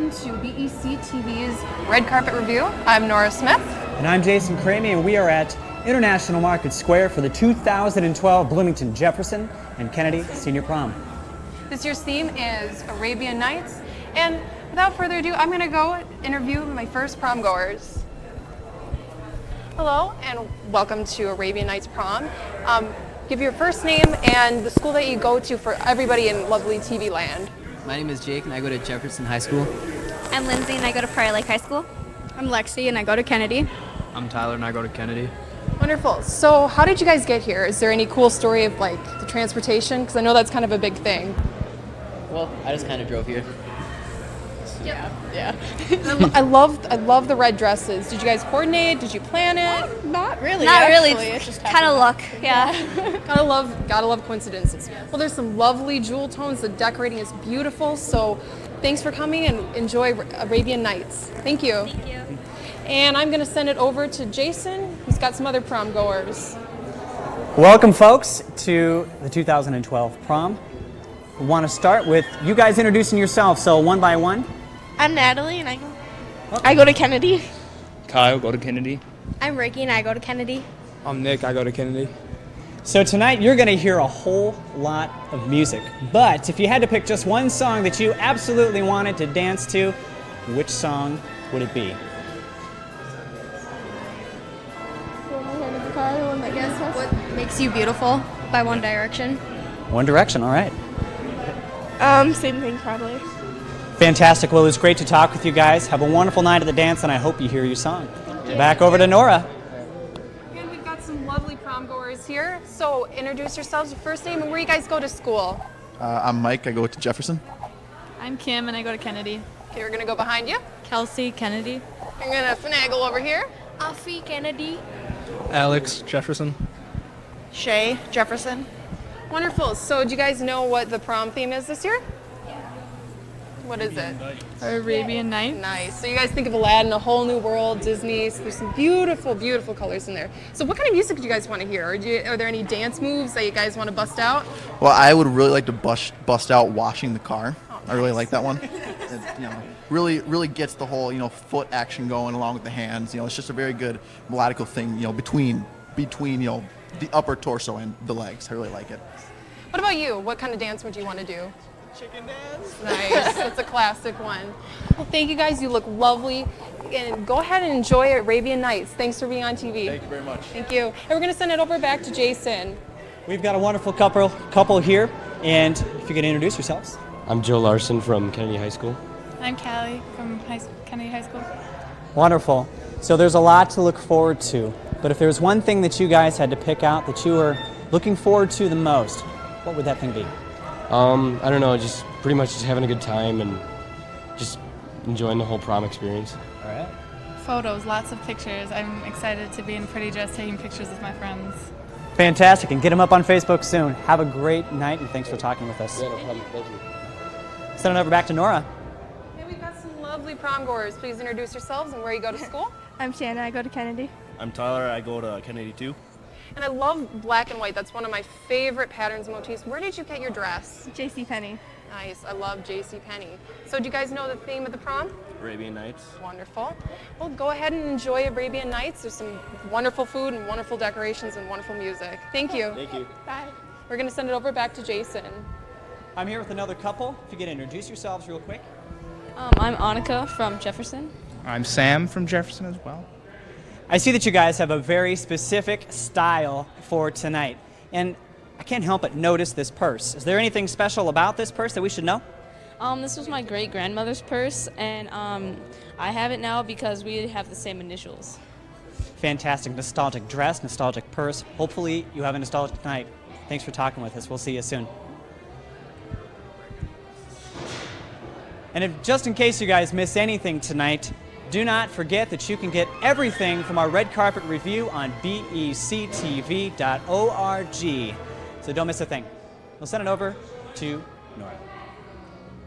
welcome to BEC-TV's Red Carpet Review. I'm Nora Smith. And I'm Jason Cramey, and we are at International Market Square for the 2012 Bloomington, Jefferson, and Kennedy Senior Prom. This year's theme is Arabian Nights, and without further ado, I'm going to go interview my first prom goers. Hello, and welcome to Arabian Nights Prom. Give your first name and the school that you go to for everybody in lovely TV land. My name is Jake, and I go to Jefferson High School. I'm Lindsay, and I go to Prior Lake High School. I'm Lexi, and I go to Kennedy. I'm Tyler, and I go to Kennedy. Wonderful. So how did you guys get here? Is there any cool story of like the transportation? Because I know that's kind of a big thing. Well, I just kind of drove here. Yeah. I love the red dresses. Did you guys coordinate? Did you plan it? Not really. Not really. Actually. It's just Kind of luck. Yeah. Gotta love coincidences. Well, there's some lovely jewel tones. The decorating is beautiful. So thanks for coming and enjoy Arabian Nights. Thank you. Thank you. And I'm gonna send it over to Jason, who's got some other prom goers. Welcome, folks, to the 2012 Prom. We want to start with you guys introducing yourselves, so one by one. I'm Natalie, and I go to Kennedy. Kyle, go to Kennedy. I'm Ricky, and I go to Kennedy. I'm Nick, I go to Kennedy. So tonight you're going to hear a whole lot of music, but if you had to pick just one song that you absolutely wanted to dance to, which song would it be? What Makes You Beautiful by One Direction. One Direction, all right. Same thing probably. Fantastic. Well, it was great to talk with you guys. Have a wonderful night at the dance, and I hope you hear your song. Back over to Nora. And we've got some lovely prom goers here. So introduce yourselves, your first name, and where you guys go to school. I'm Mike, I go to Jefferson. I'm Kim, and I go to Kennedy. Okay, we're gonna go behind you. Kelsey, Kennedy. I'm gonna finagle over here. Alfie, Kennedy. Alex, Jefferson. Shay, Jefferson. Wonderful. So do you guys know what the prom theme is this year? What is it? Arabian Night. Nice. So you guys think of Aladdin, a whole new world, Disney. So there's some beautiful, beautiful colors in there. So what kind of music do you guys want to hear? Are there any dance moves that you guys want to bust out? Well, I would really like to bust out Washing the Car. I really like that one. It, really gets the whole, foot action going along with the hands. It's just a very good melodical thing, between, the upper torso and the legs. I really like it. What about you? What kind of dance would you want to do? Chicken dance. Nice. That's a classic one. Well, thank you guys. You look lovely. And go ahead and enjoy Arabian Nights. Thanks for being on TV. Thank you very much. Thank you. And we're going to send it over back to Jason. We've got a wonderful couple here, and if you could introduce yourselves. I'm Joe Larson from Kennedy High School. I'm Callie from Kennedy High School. Wonderful. So there's a lot to look forward to, but if there was one thing that you guys had to pick out that you were looking forward to the most, what would that thing be? I don't know, just pretty much just having a good time and just enjoying the whole prom experience. All right. Photos, lots of pictures. I'm excited to be in pretty dress taking pictures with my friends. Fantastic, and get them up on Facebook soon. Have a great night, and thanks for talking with us. Yeah, no problem. Thank you. Send it over back to Nora. And we've got some lovely prom goers. Please introduce yourselves and where you go to school. I'm Shanna, I go to Kennedy. I'm Tyler, I go to Kennedy too. And I love black and white. That's one of my favorite patterns and motifs. Where did you get your dress? JCPenney. Nice. I love JCPenney. So do you guys know the theme of the prom? Arabian Nights. Wonderful. Well, go ahead and enjoy Arabian Nights. There's some wonderful food and wonderful decorations and wonderful music. Thank you. Thank you. Bye. We're going to send it over back to Jason. I'm here with another couple. If you could introduce yourselves real quick. I'm Annika from Jefferson. I'm Sam from Jefferson as well. I see that you guys have a very specific style for tonight, and I can't help but notice this purse. Is there anything special about this purse that we should know? This was my great-grandmother's purse, and I have it now because we have the same initials. Fantastic. Nostalgic dress, nostalgic purse. Hopefully you have a nostalgic night. Thanks for talking with us. We'll see you soon. And just in case you guys miss anything tonight, do not forget that you can get everything from our red carpet review on BEC-TV.org. So don't miss a thing. We'll send it over to Nora.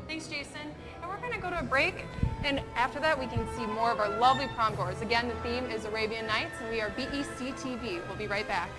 Thanks, Jason. And we're going to go to a break. And after that, we can see more of our lovely prom goers. Again, the theme is Arabian Nights, and we are BEC-TV. We'll be right back.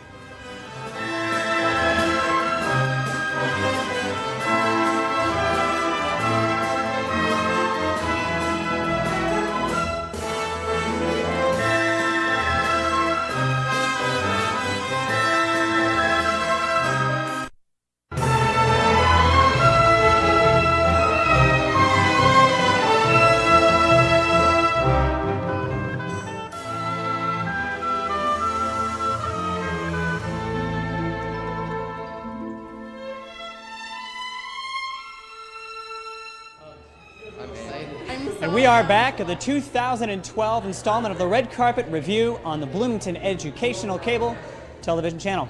And we are back at the 2012 installment of the Red Carpet Review on the Bloomington Educational Cable Television Channel.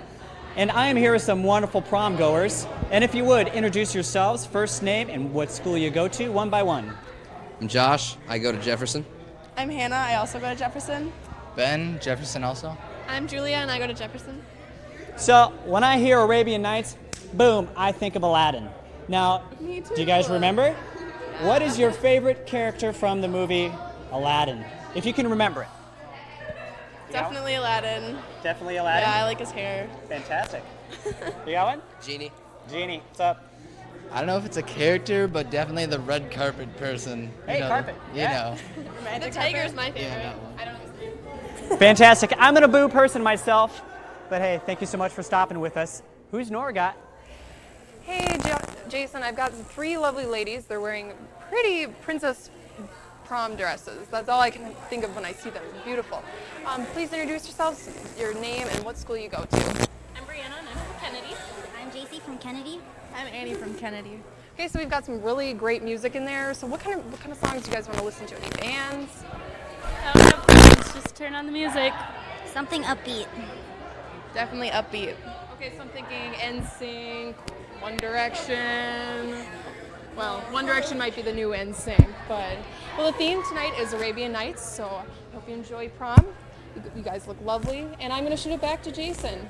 And I am here with some wonderful prom goers. And if you would, introduce yourselves, first name, and what school you go to, one by one. I'm Josh. I go to Jefferson. I'm Hannah. I also go to Jefferson. Ben, Jefferson also. I'm Julia, and I go to Jefferson. So, when I hear Arabian Nights, boom, I think of Aladdin. Now, Me too. do you guys remember? What is your favorite character from the movie Aladdin? If you can remember it. Definitely Aladdin. Definitely Aladdin? Yeah, I like his hair. Fantastic. You got one? Genie. Genie, what's up? I don't know if it's a character, but definitely the red carpet person. Hey, carpet. You Yeah. know. The tiger's my favorite. Yeah, I don't Fantastic. I'm going to boo person myself, but hey, thank you so much for stopping with us. Who's Nora got? Hey, Jason, I've got 3 lovely ladies. They're wearing pretty princess prom dresses. That's all I can think of when I see them. Beautiful. Please introduce yourselves, your name, and what school you go to. I'm Brianna, and I'm from Kennedy. I'm JC from Kennedy. I'm Annie from Kennedy. Okay, so we've got some really great music in there. So what kind of songs do you guys want to listen to? Any bands? Just turn on the music. Something upbeat. Definitely upbeat. Okay, so I'm thinking NSYNC, One Direction. Well, One Direction might be the new NSYNC, but well, the theme tonight is Arabian Nights, so I hope you enjoy prom. You guys look lovely, and I'm going to shoot it back to Jason.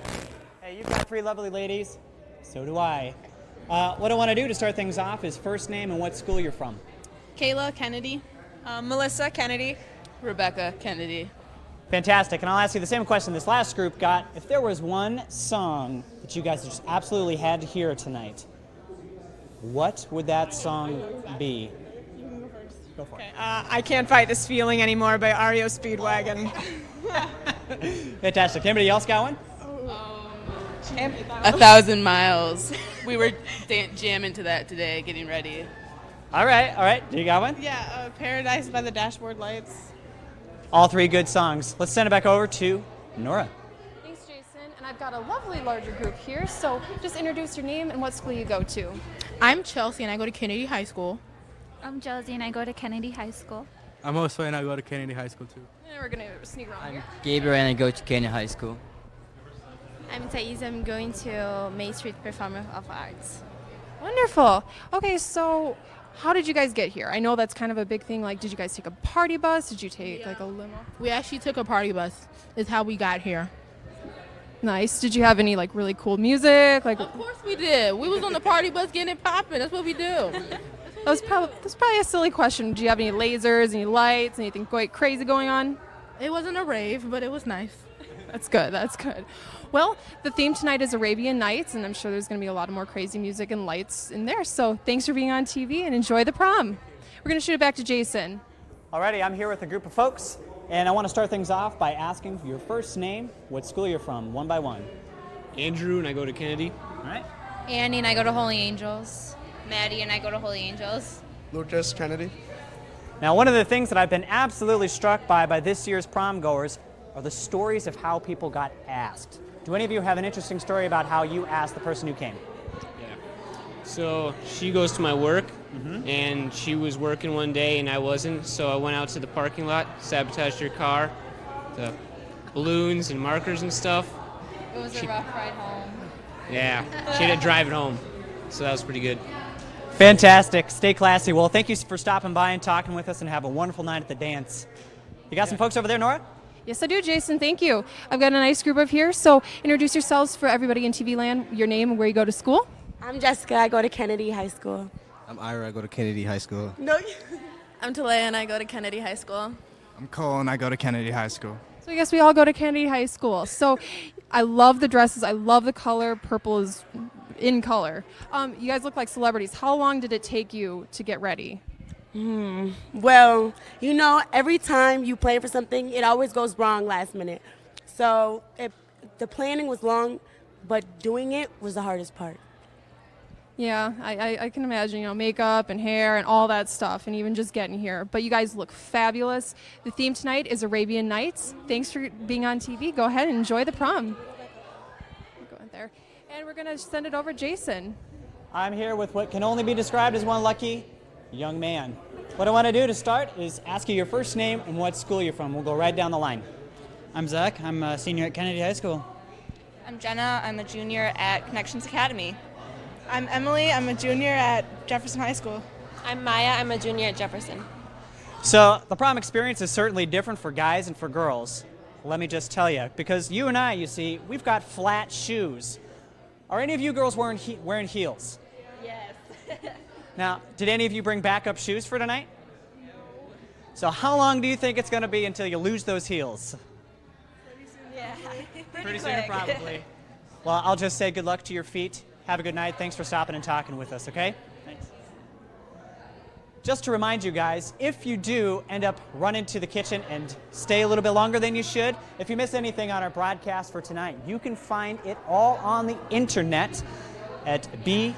Hey, you've got 3 lovely ladies. So do I. What I want to do to start things off is first name and what school you're from. Kayla, Kennedy. Melissa, Kennedy. Rebecca, Kennedy. Fantastic. And I'll ask you the same question this last group got. If there was one song that you guys just absolutely had to hear tonight, what would that song be? Go for it. I Can't Fight This Feeling Anymore by REO Speedwagon. Fantastic. Anybody else got one? 1,000 Miles. We were jamming to that today, getting ready. All right. You got one? Yeah, Paradise by the Dashboard Lights. All 3 good songs. Let's send it back over to Nora. Thanks, Jason. And I've got a lovely larger group here, so just introduce your name and what school you go to. I'm Chelsea, and I go to Kennedy High School. I'm Josie, and I go to Kennedy High School. I'm Josue, and I go to Kennedy High School too. And we're going to sneak around here. Gabriel, and I go to Kennedy High School. I'm Thais. I'm going to May Street Performing of Arts. Wonderful. Okay, so how did you guys get here? I know that's kind of a big thing. Like, did you guys take a party bus? Did you take like a limo? We actually took a party bus. Is how we got here. Nice. Did you have any like really cool music? Like, Of course we did. We was on the party bus getting it popping. That's what we do. that was probably a silly question. Do you have any lasers, any lights, anything quite crazy going on? It wasn't a rave, but it was nice. That's good. That's good. Well, the theme tonight is Arabian Nights, and I'm sure there's going to be a lot of more crazy music and lights in there. So thanks for being on TV, and enjoy the prom. We're going to shoot it back to Jason. Alrighty, I'm here with a group of folks, and I want to start things off by asking for your first name, what school you're from, one by one. Andrew, and I go to Kennedy. All right. Annie and I go to Holy Angels. Maddie and I go to Holy Angels. Lucas, Kennedy. Now, one of the things that I've been absolutely struck by this year's prom goers are the stories of how people got asked. Do any of you have an interesting story about how you asked the person who came? Yeah. So she goes to my work, and she was working one day and I wasn't, so I went out to the parking lot, sabotaged her car, the balloons and markers and stuff. It was a rough ride home. Yeah, she had to drive it home, so that was pretty good. Fantastic. Stay classy. Well, thank you for stopping by and talking with us, and have a wonderful night at the dance. You got some folks over there, Nora? Yes, I do, Jason. Thank you. I've got a nice group of here. So introduce yourselves for everybody in TV land, your name and where you go to school. I'm Jessica. I go to Kennedy High School. I'm Ira. I go to Kennedy High School. No. I'm Talea, and I go to Kennedy High School. I'm Cole, and I go to Kennedy High School. So I guess we all go to Kennedy High School. So I love the dresses. I love the color. Purple is in color. You guys look like celebrities. How long did it take you to get ready? Well, you know, every time you plan for something, it always goes wrong last minute. So the planning was long, but doing it was the hardest part. Yeah, I can imagine, you know, makeup and hair and all that stuff, and even just getting here. But you guys look fabulous. The theme tonight is Arabian Nights. Thanks for being on TV. Go ahead and enjoy the prom. Go in there. And we're going to send it over to Jason. I'm here with what can only be described as one lucky young man. What I want to do to start is ask you your first name and what school you're from. We'll go right down the line. I'm Zach. I'm a senior at Kennedy High School. I'm Jenna. I'm a junior at Connections Academy. I'm Emily. I'm a junior at Jefferson High School. I'm Maya. I'm a junior at Jefferson. So the prom experience is certainly different for guys and for girls. Let me just tell you, because you and I, you see, we've got flat shoes. Are any of you girls wearing heels? Yes. Now, did any of you bring backup shoes for tonight? So how long do you think it's going to be until you lose those heels? Yeah. Pretty soon, probably. Well, I'll just say good luck to your feet. Have a good night. Thanks for stopping and talking with us, okay? Thanks. Just to remind you guys, if you do end up running to the kitchen and stay a little bit longer than you should, if you miss anything on our broadcast for tonight, you can find it all on the internet at BEC-TV.org.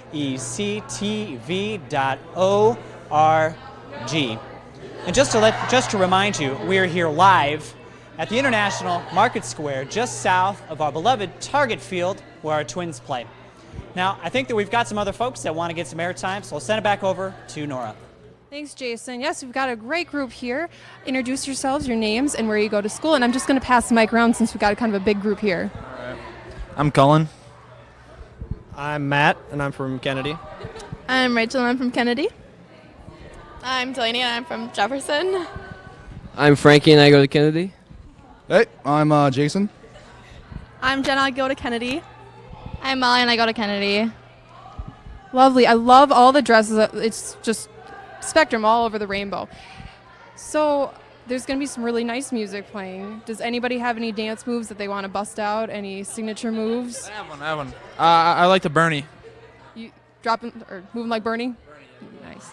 And just to remind you, we are here live at the International Market Square, just south of our beloved Target Field, where our Twins play. Now, I think that we've got some other folks that want to get some airtime, so I'll send it back over to Nora. Thanks, Jason. Yes, we've got a great group here. Introduce yourselves, your names, and where you go to school. And I'm just going to pass the mic around since we've got kind of a big group here. All right. I'm Cullen. I'm Matt, and I'm from Kennedy. I'm Rachel, and I'm from Kennedy. I'm Delaney, and I'm from Jefferson. I'm Frankie, and I go to Kennedy. Hey, I'm Jason. I'm Jenna, I go to Kennedy. I'm Molly, and I go to Kennedy. Lovely. I love all the dresses. It's just spectrum all over the rainbow. So there's going to be some really nice music playing. Does anybody have any dance moves that they want to bust out? Any signature moves? I have one. I like the Bernie. You dropping or moving like Bernie? Nice.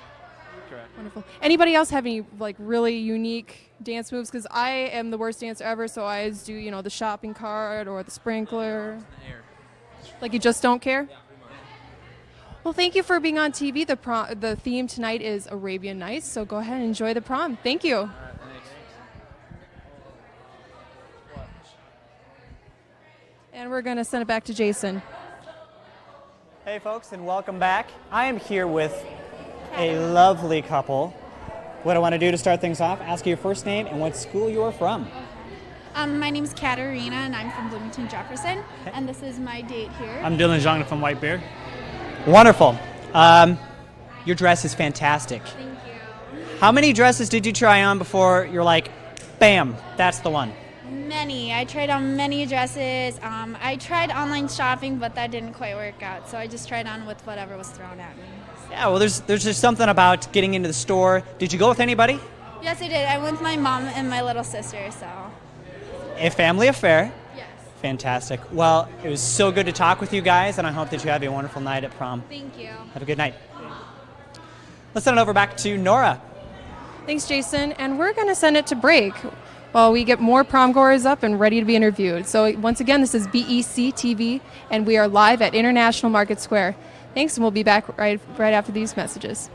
Correct. Wonderful. Anybody else have any like really unique dance moves? Because I am the worst dancer ever, so I always do, the shopping cart or the sprinkler. Like you just don't care? Well, thank you for being on TV. The theme tonight is Arabian Nights, so go ahead and enjoy the prom. Thank you. All right, thanks. And we're going to send it back to Jason. Hey, folks, and welcome back. I am here with a lovely couple. What I want to do to start things off, ask you your first name and what school you are from. My name's Katarina, and I'm from Bloomington, Jefferson. Okay. And this is my date here. I'm Dylan Jong from White Bear. Wonderful. Your dress is fantastic. Thank you. How many dresses did you try on before you're like, bam, that's the one? Many. I tried on many dresses. I tried online shopping, but that didn't quite work out. So I just tried on with whatever was thrown at me. Yeah, well, there's just something about getting into the store. Did you go with anybody? Yes, I did. I went with my mom and my little sister, so. A family affair. Yes. Fantastic. Well, it was so good to talk with you guys, and I hope that you have a wonderful night at prom. Thank you. Have a good night. Let's send it over back to Nora. Thanks, Jason. And we're going to send it to break while we get more prom goers up and ready to be interviewed. So once again, this is BEC-TV, and we are live at International Market Square. Thanks, and we'll be back right after these messages.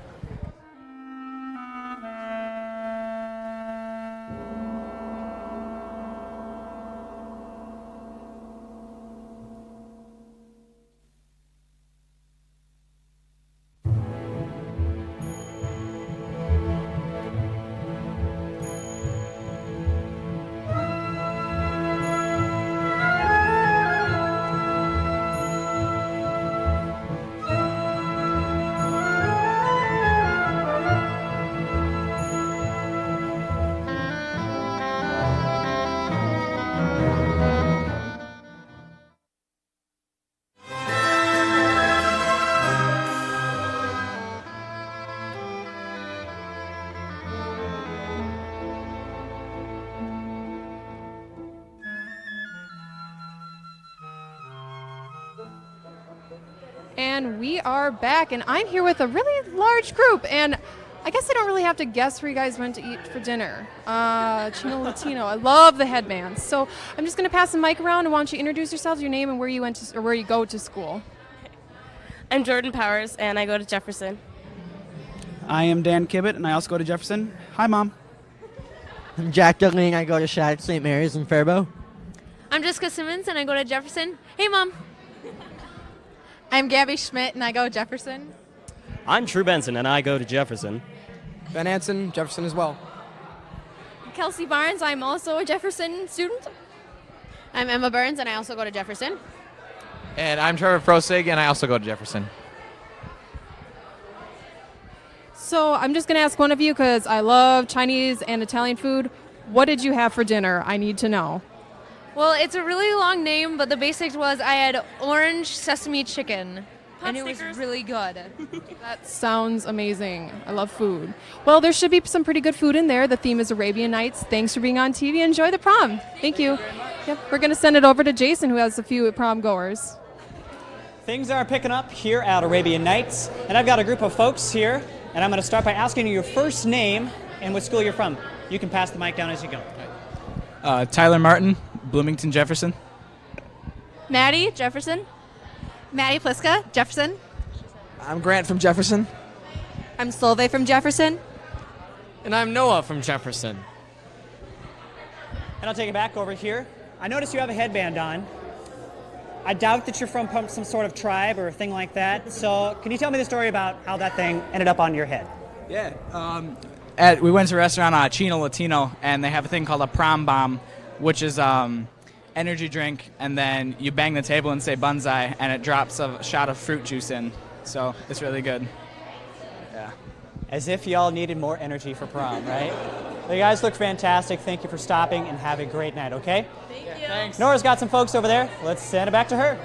And we are back, and I'm here with a really large group, and I guess I don't really have to guess where you guys went to eat for dinner. Chino Latino. I love the headbands. So I'm just going to pass the mic around, and why don't you introduce yourselves, your name, and where you went to, or where you go to school. I'm Jordan Powers, and I go to Jefferson. I am Dan Kibbett, and I also go to Jefferson. Hi, Mom. I'm Jack Dudley, and I go to Shattuck St. Mary's in Faribault. I'm Jessica Simmons, and I go to Jefferson. Hey, Mom. I'm Gabby Schmidt, and I go to Jefferson. I'm Drew Benson, and I go to Jefferson. Ben Hansen, Jefferson as well. Kelsey Barnes, I'm also a Jefferson student. I'm Emma Burns, and I also go to Jefferson. And I'm Trevor Prosig, and I also go to Jefferson. So I'm just going to ask one of you because I love Chinese and Italian food. What did you have for dinner? I need to know. Well, it's a really long name, but the basics was I had orange sesame chicken. And it was really good. That sounds amazing. I love food. Well, there should be some pretty good food in there. The theme is Arabian Nights. Thanks for being on TV. Enjoy the prom. Thank you. Yep, we're going to send it over to Jason, who has a few prom goers. Things are picking up here at Arabian Nights, and I've got a group of folks here, and I'm going to start by asking you your first name and what school you're from. You can pass the mic down as you go. Tyler Martin, Bloomington, Jefferson. Maddie, Jefferson. Maddie Pliska, Jefferson. I'm Grant from Jefferson. I'm Solveig from Jefferson. And I'm Noah from Jefferson. And I'll take it back over here. I notice you have a headband on. I doubt that you're from some sort of tribe or a thing like that. So can you tell me the story about how that thing ended up on your head? Yeah. We went to a restaurant, Chino Latino, and they have a thing called a prom bomb, which is energy drink, and then you bang the table and say bonsai, and it drops a shot of fruit juice in. So it's really good. Yeah. As if y'all needed more energy for prom, right? Well, you guys look fantastic. Thank you for stopping, and have a great night, okay? Thank you. Thanks. Nora's got some folks over there. Let's send it back to her.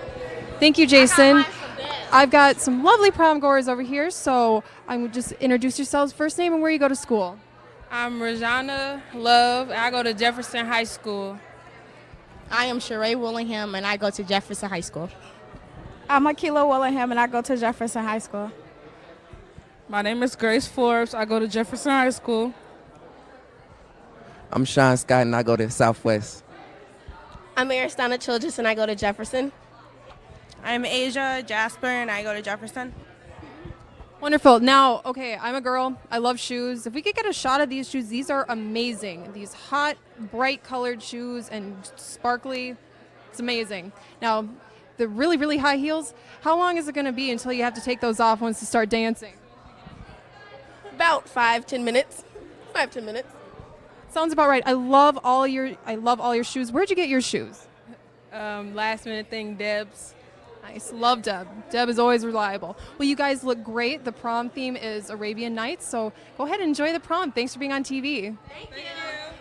Thank you, Jason. I've got some lovely prom goers over here, so I'm going to just introduce yourselves, first name and where you go to school. I'm Rajana Love. I go to Jefferson High School. I am Sheree Willingham, and I go to Jefferson High School. I'm Akila Willingham, and I go to Jefferson High School. My name is Grace Forbes. I go to Jefferson High School. I'm Sean Scott, and I go to Southwest. I'm Aristana Childress, and I go to Jefferson. I'm Asia Jasper, and I go to Jefferson. Wonderful. Now, okay, I'm a girl. I love shoes. If we could get a shot of these shoes, these are amazing. These hot, bright colored shoes and sparkly. It's amazing. Now, the really, really high heels, how long is it going to be until you have to take those off once you start dancing? About 5-10 minutes. 5-10 minutes. Sounds about right. I love all your shoes. Where'd you get your shoes? Last minute thing, Deb's. Nice. Love Deb. Deb is always reliable. Well, you guys look great. The prom theme is Arabian Nights, so go ahead and enjoy the prom. Thanks for being on TV. Thank you.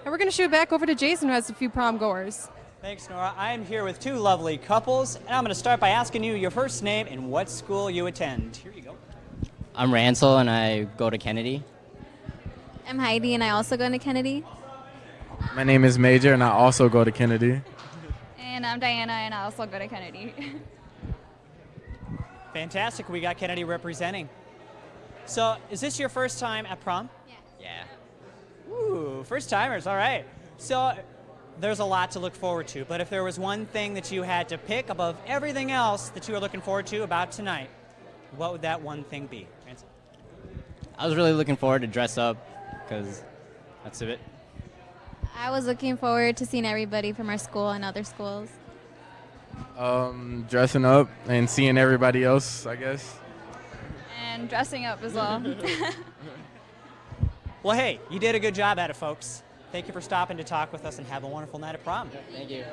And we're going to shoot back over to Jason, who has a few prom goers. Thanks, Nora. I am here with two lovely couples, and I'm going to start by asking you your first name and what school you attend. Here you go. I'm Ransel, and I go to Kennedy. I'm Heidi, and I also go to Kennedy. My name is Major, and I also go to Kennedy. And I'm Diana, and I also go to Kennedy. Fantastic. We got Kennedy representing. So, is this your first time at prom? Yeah. Ooh, first timers. All right. So, there's a lot to look forward to, but if there was one thing that you had to pick above everything else that you were looking forward to about tonight, what would that one thing be? Ransel? I was really looking forward to dress up, because that's it. I was looking forward to seeing everybody from our school and other schools. Dressing up and seeing everybody else, I guess. And dressing up as well. Well, hey, you did a good job at it, folks. Thank you for stopping to talk with us, and have a wonderful night at prom. Thank you.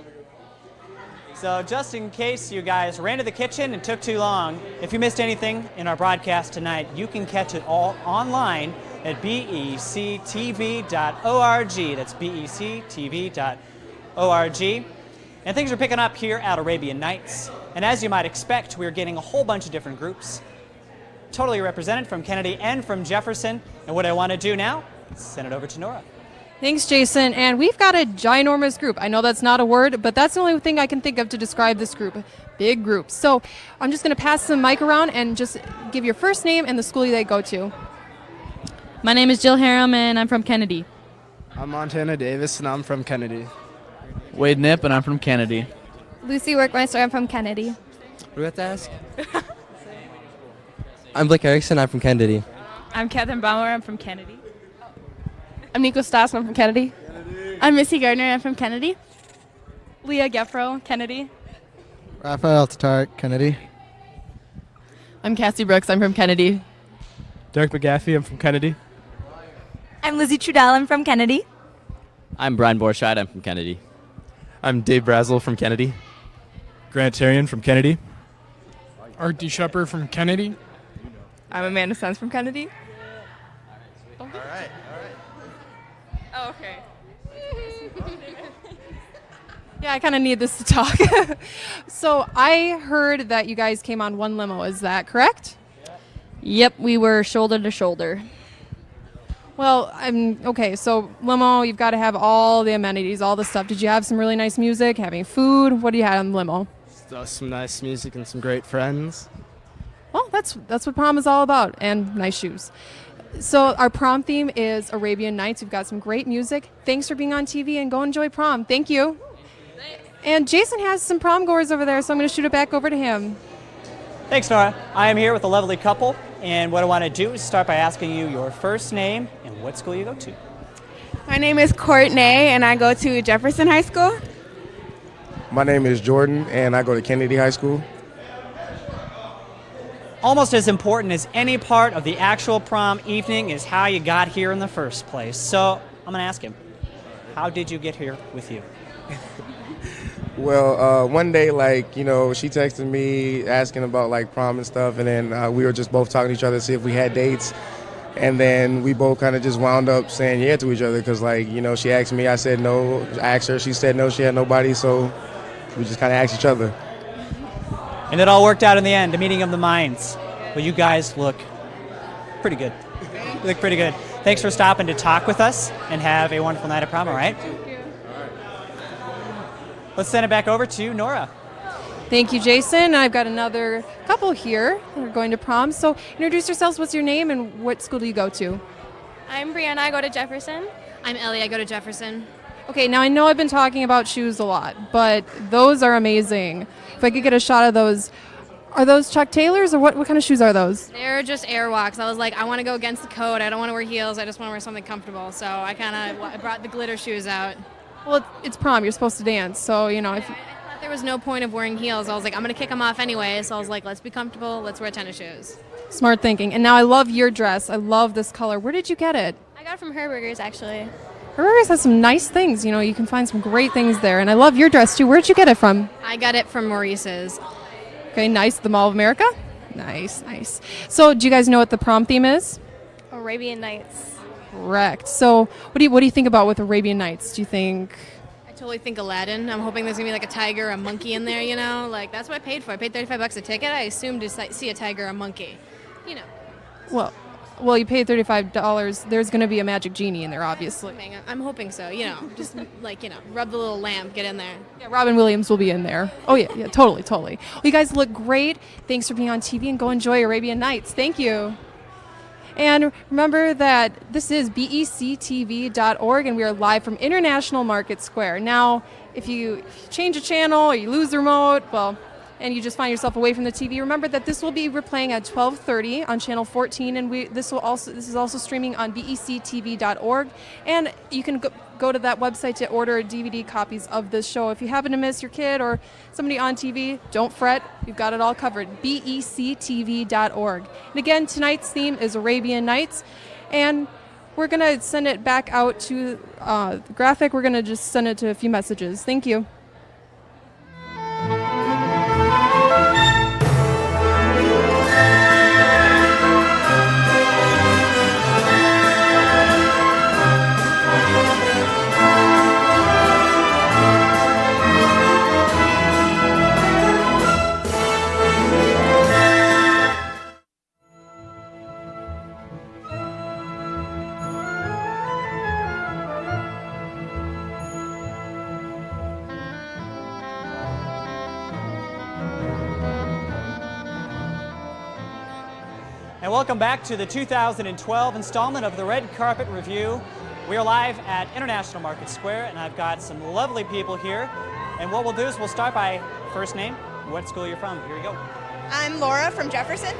So just in case you guys ran to the kitchen and took too long, if you missed anything in our broadcast tonight, you can catch it all online at BEC-TV.org. That's BEC-TV.org. And things are picking up here at Arabian Nights. And as you might expect, we're getting a whole bunch of different groups, totally represented from Kennedy and from Jefferson. And what I want to do now is send it over to Nora. Thanks, Jason. And we've got a ginormous group. I know that's not a word, but that's the only thing I can think of to describe this group. Big group. So I'm just going to pass the mic around and just give your first name and the school they go to. My name is Jill Harum, and I'm from Kennedy. I'm Montana Davis, and I'm from Kennedy. Wade Nip, and I'm from Kennedy. Lucy Workmeister, I'm from Kennedy. What do we have to ask? I'm Blake Erickson, I'm from Kennedy. I'm Catherine Bauer, I'm from Kennedy. I'm Nico Stas, I'm from Kennedy. I'm Missy Gardner, I'm from Kennedy. Leah Geffro, Kennedy. Raphael Tatar, Kennedy. I'm Cassie Brooks, I'm from Kennedy. Derek McGaffey, I'm from Kennedy. I'm Lizzie Trudell. I'm from Kennedy. I'm Brian Borchardt. I'm from Kennedy. I'm Dave Brazel from Kennedy. Grant Tarian from Kennedy. Art D. Shepard from Kennedy. I'm Amanda Sons from Kennedy. All right. Oh, okay. Yeah, I kind of need this to talk. So I heard that you guys came on one limo. Is that correct? Yep, we were shoulder to shoulder. Well, okay. So limo, you've got to have all the amenities, all the stuff. Did you have some really nice music, having food? What do you have on the limo? Some nice music and some great friends. Well, that's what prom is all about, and nice shoes. So our prom theme is Arabian Nights. We've got some great music. Thanks for being on TV, and go enjoy prom. Thank you. And Jason has some prom goers over there, so I'm going to shoot it back over to him. Thanks, Nora. I am here with a lovely couple, and what I want to do is start by asking you your first name and what school you go to. My name is Courtney, and I go to Jefferson High School. My name is Jordan, and I go to Kennedy High School. Almost as important as any part of the actual prom evening is how you got here in the first place. So I'm going to ask him, how did you get here with you? Well, one day, she texted me asking about, prom and stuff, and then we were just both talking to each other to see if we had dates. And then we both kind of just wound up saying yeah to each other because, she asked me, I said no. I asked her, she said no, she had nobody, so we just kind of asked each other. And it all worked out in the end, a meeting of the minds. Well, you guys look pretty good. You look pretty good. Thanks for stopping to talk with us, and have a wonderful night at prom, all right? Let's send it back over to Nora. Thank you, Jason. I've got another couple here that are going to prom. So introduce yourselves. What's your name and what school do you go to? I'm Brianna. I go to Jefferson. I'm Ellie. I go to Jefferson. Okay, now I know I've been talking about shoes a lot, but those are amazing. If I could get a shot of those. Are those Chuck Taylors or what kind of shoes are those? They're just Airwalks. I was like, I want to go against the code. I don't want to wear heels. I just want to wear something comfortable. So I brought the glitter shoes out. Well, it's prom. You're supposed to dance. So, if I thought there was no point of wearing heels. I was like, I'm going to kick them off anyway. So I was like, let's be comfortable. Let's wear tennis shoes. Smart thinking. And now I love your dress. I love this color. Where did you get it? I got it from Herberger's, actually. Herberger's has some nice things. You can find some great things there. And I love your dress, too. Where did you get it from? I got it from Maurice's. Okay, nice. The Mall of America? Nice. So, do you guys know what the prom theme is? Arabian Nights. Correct. So, what do you think about with Arabian Nights? Do you think... I totally think Aladdin. I'm hoping there's going to be a tiger or a monkey in there, That's what I paid for. I paid $35 a ticket. I assumed to see a tiger or a monkey, Well, you paid $35. There's going to be a magic genie in there, obviously. I'm hoping so, Just, rub the little lamp, get in there. Yeah, Robin Williams will be in there. Oh, yeah, totally. Well, you guys look great. Thanks for being on TV, and go enjoy Arabian Nights. Thank you. And remember that this is BEC-TV.org, and we are live from International Market Square. Now, if you change a channel or you lose the remote, and you just find yourself away from the TV, remember that this will be replaying at 12:30 on channel 14, and this is also streaming on BEC-TV.org, and you can go to that website to order DVD copies of this show. If you happen to miss your kid or somebody on TV, don't fret. We've got it all covered. BEC-TV.org. And again, tonight's theme is Arabian Nights, and we're going to send it back out to the graphic. We're going to just send it to a few messages. Thank you. And welcome back to the 2012 installment of the Red Carpet Review. We are live at International Market Square, and I've got some lovely people here. And what we'll do is we'll start by first name, what school you're from. Here you go. I'm Laura from Jefferson.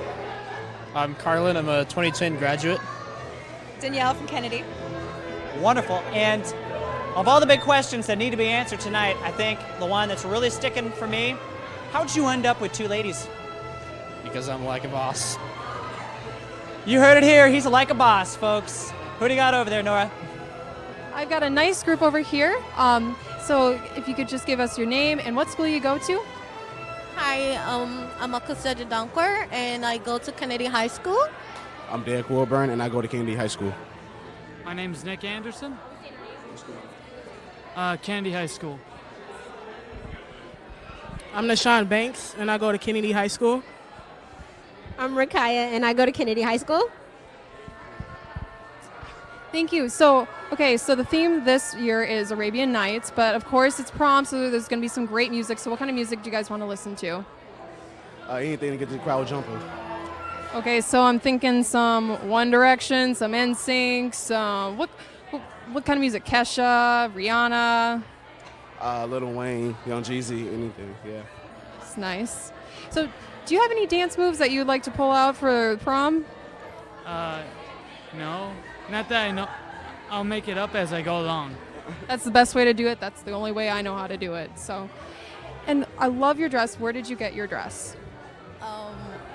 I'm Carlin. I'm a 2010 graduate. Danielle from Kennedy. Wonderful. And of all the big questions that need to be answered tonight, I think the one that's really sticking for me, how'd you end up with two ladies? Because I'm like a boss. You heard it here. He's like a boss, folks. Who do you got over there, Nora? I've got a nice group over here. So if you could just give us your name and what school you go to. Hi, I'm Akusa Dankwer, and I go to Kennedy High School. I'm Derek Wilburn, and I go to Kennedy High School. My name's Nick Anderson. Kennedy High School. I'm Nashawn Banks, and I go to Kennedy High School. I'm Rakaya, and I go to Kennedy High School. Thank you. So the theme this year is Arabian Nights, but of course it's prom, so there's going to be some great music. So what kind of music do you guys want to listen to? Anything to get the crowd jumping. Okay, so I'm thinking some One Direction, some NSYNC, some what kind of music? Kesha, Rihanna. Lil Wayne, Young Jeezy, anything. Yeah. It's nice. So do you have any dance moves that you'd like to pull out for prom? No, not that I know. I'll make it up as I go along. That's the best way to do it. That's the only way I know how to do it. So, and I love your dress. Where did you get your dress?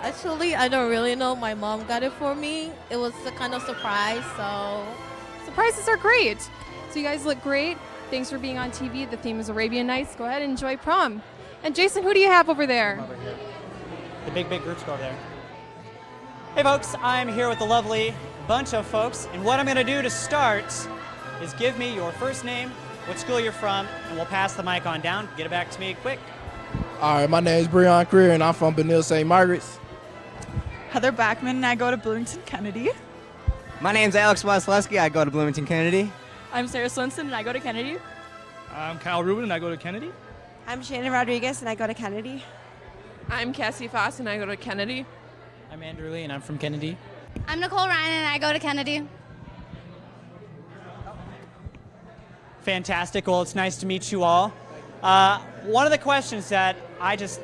Actually, I don't really know. My mom got it for me. It was a kind of surprise, so. Surprises are great. So you guys look great. Thanks for being on TV. The theme is Arabian Nights. Go ahead and enjoy prom. And Jason, who do you have over there? The big groups go over there. Hey folks, I'm here with a lovely bunch of folks, and what I'm going to do to start is give me your first name, what school you're from, and we'll pass the mic on down. Get it back to me quick. All right, my name is Breon Creer, and I'm from Benil St. Margaret's. Heather Backman, and I go to Bloomington Kennedy. My name's Alex Wasilewski. I go to Bloomington Kennedy. I'm Sarah Swinson, and I go to Kennedy. I'm Kyle Rubin, and I go to Kennedy. I'm Shannon Rodriguez, and I go to Kennedy. I'm Cassie Foss, and I go to Kennedy. I'm Andrew Lee, and I'm from Kennedy. I'm Nicole Ryan, and I go to Kennedy. Fantastic. Well, it's nice to meet you all. One of the questions that I just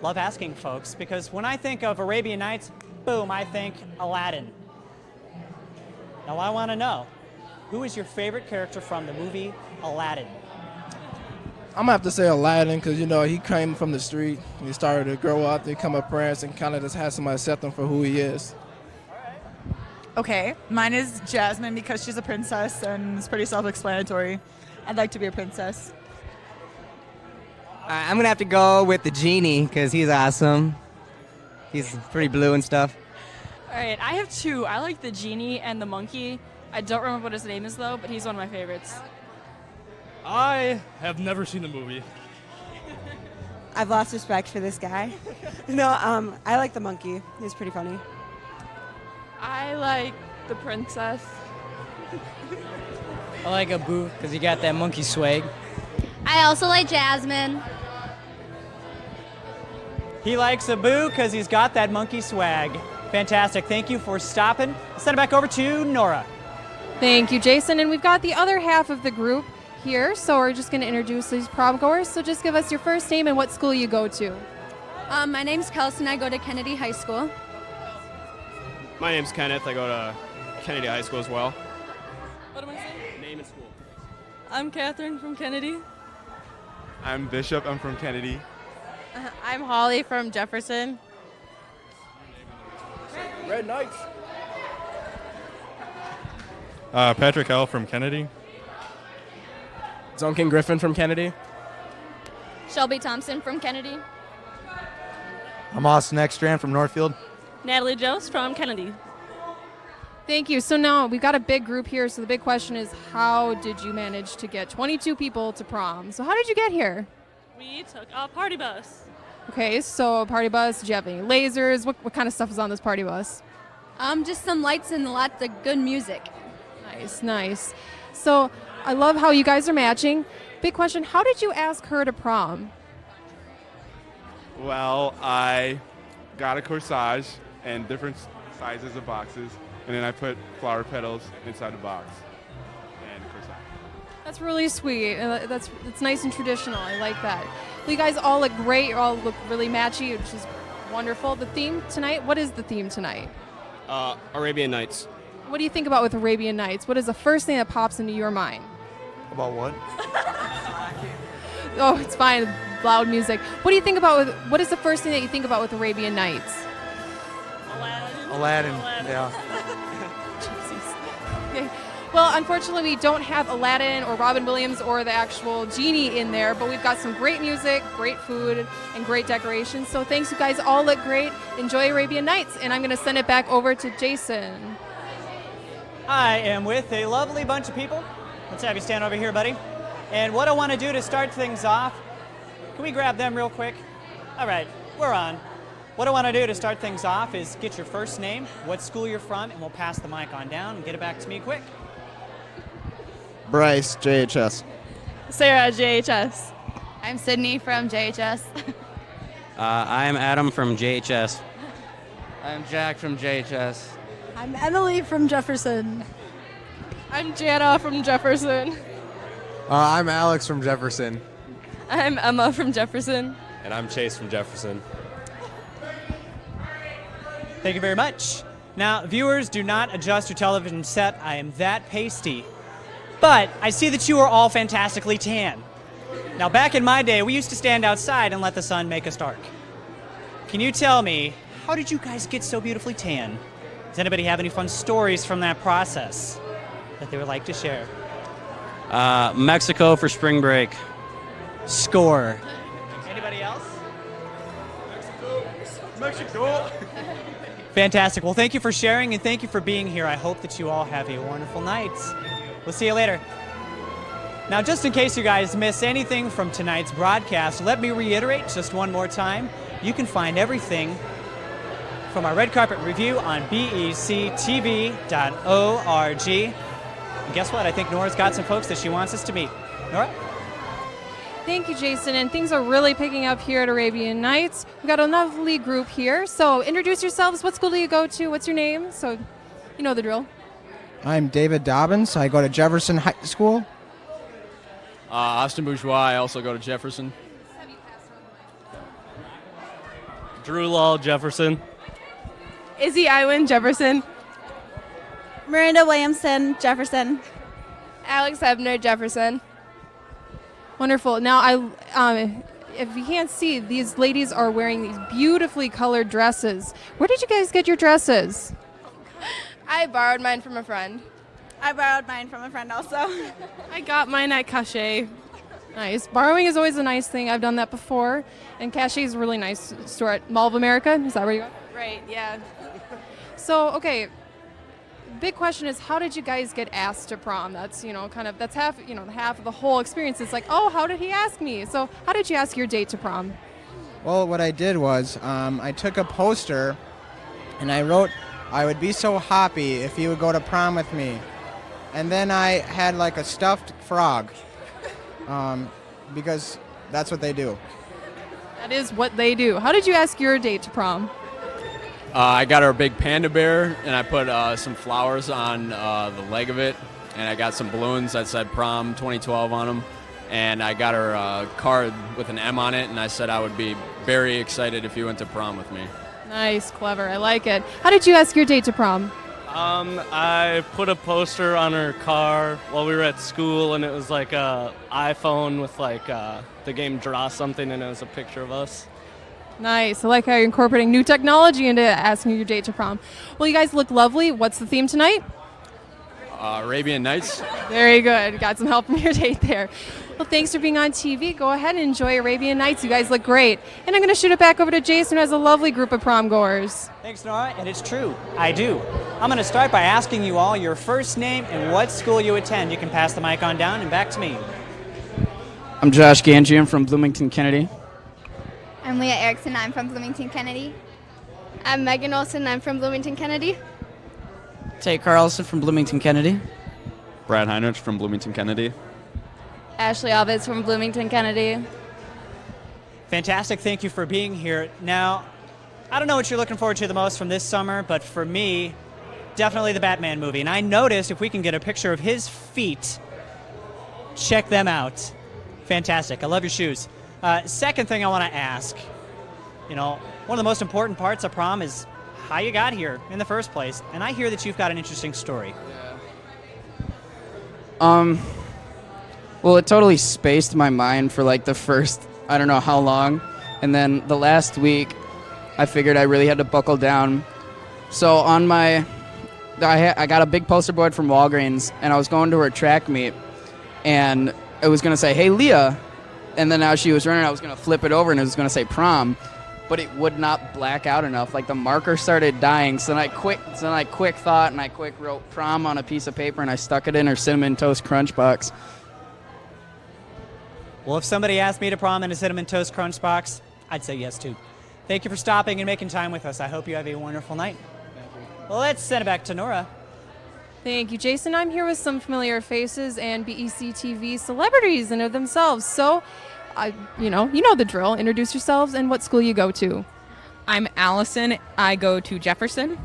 love asking folks, because when I think of Arabian Nights, boom, I think Aladdin. Now I want to know, who is your favorite character from the movie Aladdin? I'm going to have to say Aladdin because, he came from the street. He started to grow up, become a prince, and kind of just had somebody accept him for who he is. Okay, mine is Jasmine because she's a princess and it's pretty self-explanatory. I'd like to be a princess. I'm going to have to go with the genie because he's awesome. He's pretty blue and stuff. All right, I have two. I like the genie and the monkey. I don't remember what his name is, though, but he's one of my favorites. I have never seen the movie. I've lost respect for this guy. I like the monkey. He's pretty funny. I like the princess. I like Abu because he got that monkey swag. I also like Jasmine. He likes Abu because he's got that monkey swag. Fantastic. Thank you for stopping. Send it back over to Nora. Thank you, Jason. And we've got the other half of the group here, so we're just going to introduce these prom goers. So just give us your first name and what school you go to. My name's Kelsey, and I go to Kennedy High School. My name's Kenneth. I go to Kennedy High School as well. What am I saying? Name and school. I'm Catherine from Kennedy. I'm Bishop. I'm from Kennedy. I'm Holly from Jefferson. Red Knights. Patrick L. from Kennedy. Zonkin Griffin from Kennedy. Shelby Thompson from Kennedy. I'm Austin Ekstrand from Northfield. Natalie Jost from Kennedy. Thank you. So now we've got a big group here. So the big question is, how did you manage to get 22 people to prom? So how did you get here? We took a party bus. Okay, so a party bus. Do you have any lasers? What kind of stuff is on this party bus? Just some lights and lots of good music. Nice, nice. So I love how you guys are matching. Big question, how did you ask her to prom? Well, I got a corsage and different sizes of boxes, and then I put flower petals inside the box and a corsage. That's really sweet. That's nice and traditional. I like that. Well, you guys all look great. You all look really matchy, which is wonderful. The theme tonight, what is the theme tonight? Arabian Nights. What do you think about with Arabian Nights? What is the first thing that pops into your mind? About what? Oh, it's fine. Loud music. What do you think about what is the first thing that you think about with Arabian Nights? Aladdin. Yeah. Jesus. Okay. Well, unfortunately, we don't have Aladdin or Robin Williams or the actual genie in there, but we've got some great music, great food, and great decorations. So thanks, you guys all look great. Enjoy Arabian Nights, and I'm going to send it back over to Jason. I am with a lovely bunch of people. Let's have you stand over here, buddy. And what I want to do to start things off, can we grab them real quick? All right, we're on. What I want to do to start things off is get your first name, what school you're from, and we'll pass the mic on down and get it back to me quick. Bryce, JHS. Sarah, JHS. I'm Sydney from JHS. I'm Adam from JHS. I'm Jack from JHS. I'm Emily from Jefferson. I'm Jana from Jefferson. I'm Alex from Jefferson. I'm Emma from Jefferson. And I'm Chase from Jefferson. Thank you very much. Now, viewers, do not adjust your television set. I am that pasty. But I see that you are all fantastically tan. Now, back in my day, we used to stand outside and let the sun make us dark. Can you tell me, how did you guys get so beautifully tan? Does anybody have any fun stories from that process that they would like to share? Mexico for spring break. Score. Anybody else? Mexico. Fantastic. Well, thank you for sharing and thank you for being here. I hope that you all have a wonderful night. We'll see you later. Now, just in case you guys miss anything from tonight's broadcast, let me reiterate just one more time. You can find everything from our red carpet review on BEC-TV.org. And guess what? I think Nora's got some folks that she wants us to meet. Nora? Thank you, Jason. And things are really picking up here at Arabian Nights. We've got a lovely group here. So introduce yourselves. What school do you go to? What's your name? So you know the drill. I'm David Dobbins. I go to Jefferson High School. Austin Bourgeois. I also go to Jefferson. Drew Law, Jefferson. Izzy Iwin, Jefferson. Miranda Williamson, Jefferson. Alex Ebner, Jefferson. Wonderful. Now, if you can't see, these ladies are wearing these beautifully colored dresses. Where did you guys get your dresses? I borrowed mine from a friend. I borrowed mine from a friend also. I got mine at Cachet. Nice. Borrowing is always a nice thing. I've done that before. And Cachet is a really nice store at Mall of America. Is that where you go? Right, yeah. So, okay. Big question is, how did you guys get asked to prom? That's, that's half, half of the whole experience. It's like, oh, how did he ask me? So how did you ask your date to prom? Well, what I did was I took a poster and I wrote, I would be so happy if you would go to prom with me. And then I had like a stuffed frog because that's what they do. That is what they do. How did you ask your date to prom? I got her a big panda bear, and I put some flowers on the leg of it, and I got some balloons that said Prom 2012 on them, and I got her a card with an M on it, and I said I would be very excited if you went to prom with me. Nice, clever. I like it. How did you ask your date to prom? I put a poster on her car while we were at school, and it was like a iPhone with like the game Draw Something, and it was a picture of us. Nice. I like how you're incorporating new technology into asking your date to prom. Well, you guys look lovely. What's the theme tonight? Arabian Nights. Very good. Got some help from your date there. Well, thanks for being on TV. Go ahead and enjoy Arabian Nights. You guys look great. And I'm going to shoot it back over to Jason, who has a lovely group of prom goers. Thanks, Nora. And it's true. I do. I'm going to start by asking you all your first name and what school you attend. You can pass the mic on down and back to me. I'm Josh Ganjian from Bloomington, Kennedy. I'm Leah Erickson. I'm from Bloomington, Kennedy. I'm Megan Olson. I'm from Bloomington, Kennedy. Tate Carlson from Bloomington, Kennedy. Brad Heinrich from Bloomington, Kennedy. Ashley Alves from Bloomington, Kennedy. Fantastic. Thank you for being here. Now, I don't know what you're looking forward to the most from this summer, but for me, definitely the Batman movie. And I noticed if we can get a picture of his feet, check them out. Fantastic. I love your shoes. Second thing I want to ask, one of the most important parts of prom is how you got here in the first place. And I hear that you've got an interesting story. Well, it totally spaced my mind for like the first, I don't know how long. And then the last week, I figured I really had to buckle down. So on my I got a big poster board from Walgreens, and I was going to her track meet, and it was going to say, "Hey, Leah," and then as she was running, I was going to flip it over, and it was going to say prom, but it would not black out enough. Like the marker started dying, so then I quick thought, and I quick wrote prom on a piece of paper, and I stuck it in her Cinnamon Toast Crunch box. Well, if somebody asked me to prom in a Cinnamon Toast Crunch box, I'd say yes too. Thank you for stopping and making time with us. I hope you have a wonderful night. Well, let's send it back to Nora. Thank you, Jason. I'm here with some familiar faces and BEC-TV celebrities in of themselves. So, you know the drill. Introduce yourselves and what school you go to. I'm Allison. I go to Jefferson.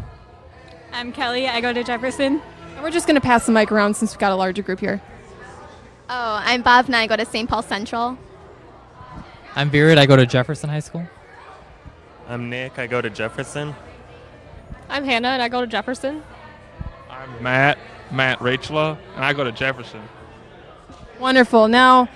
I'm Kelly. I go to Jefferson. And we're just going to pass the mic around since we've got a larger group here. Oh, I'm Bob and I go to St. Paul Central. I'm Virid. I go to Jefferson High School. I'm Nick. I go to Jefferson. I'm Hannah, and I go to Jefferson. I'm Matt Rachela, and I go to Jefferson. Wonderful. Now,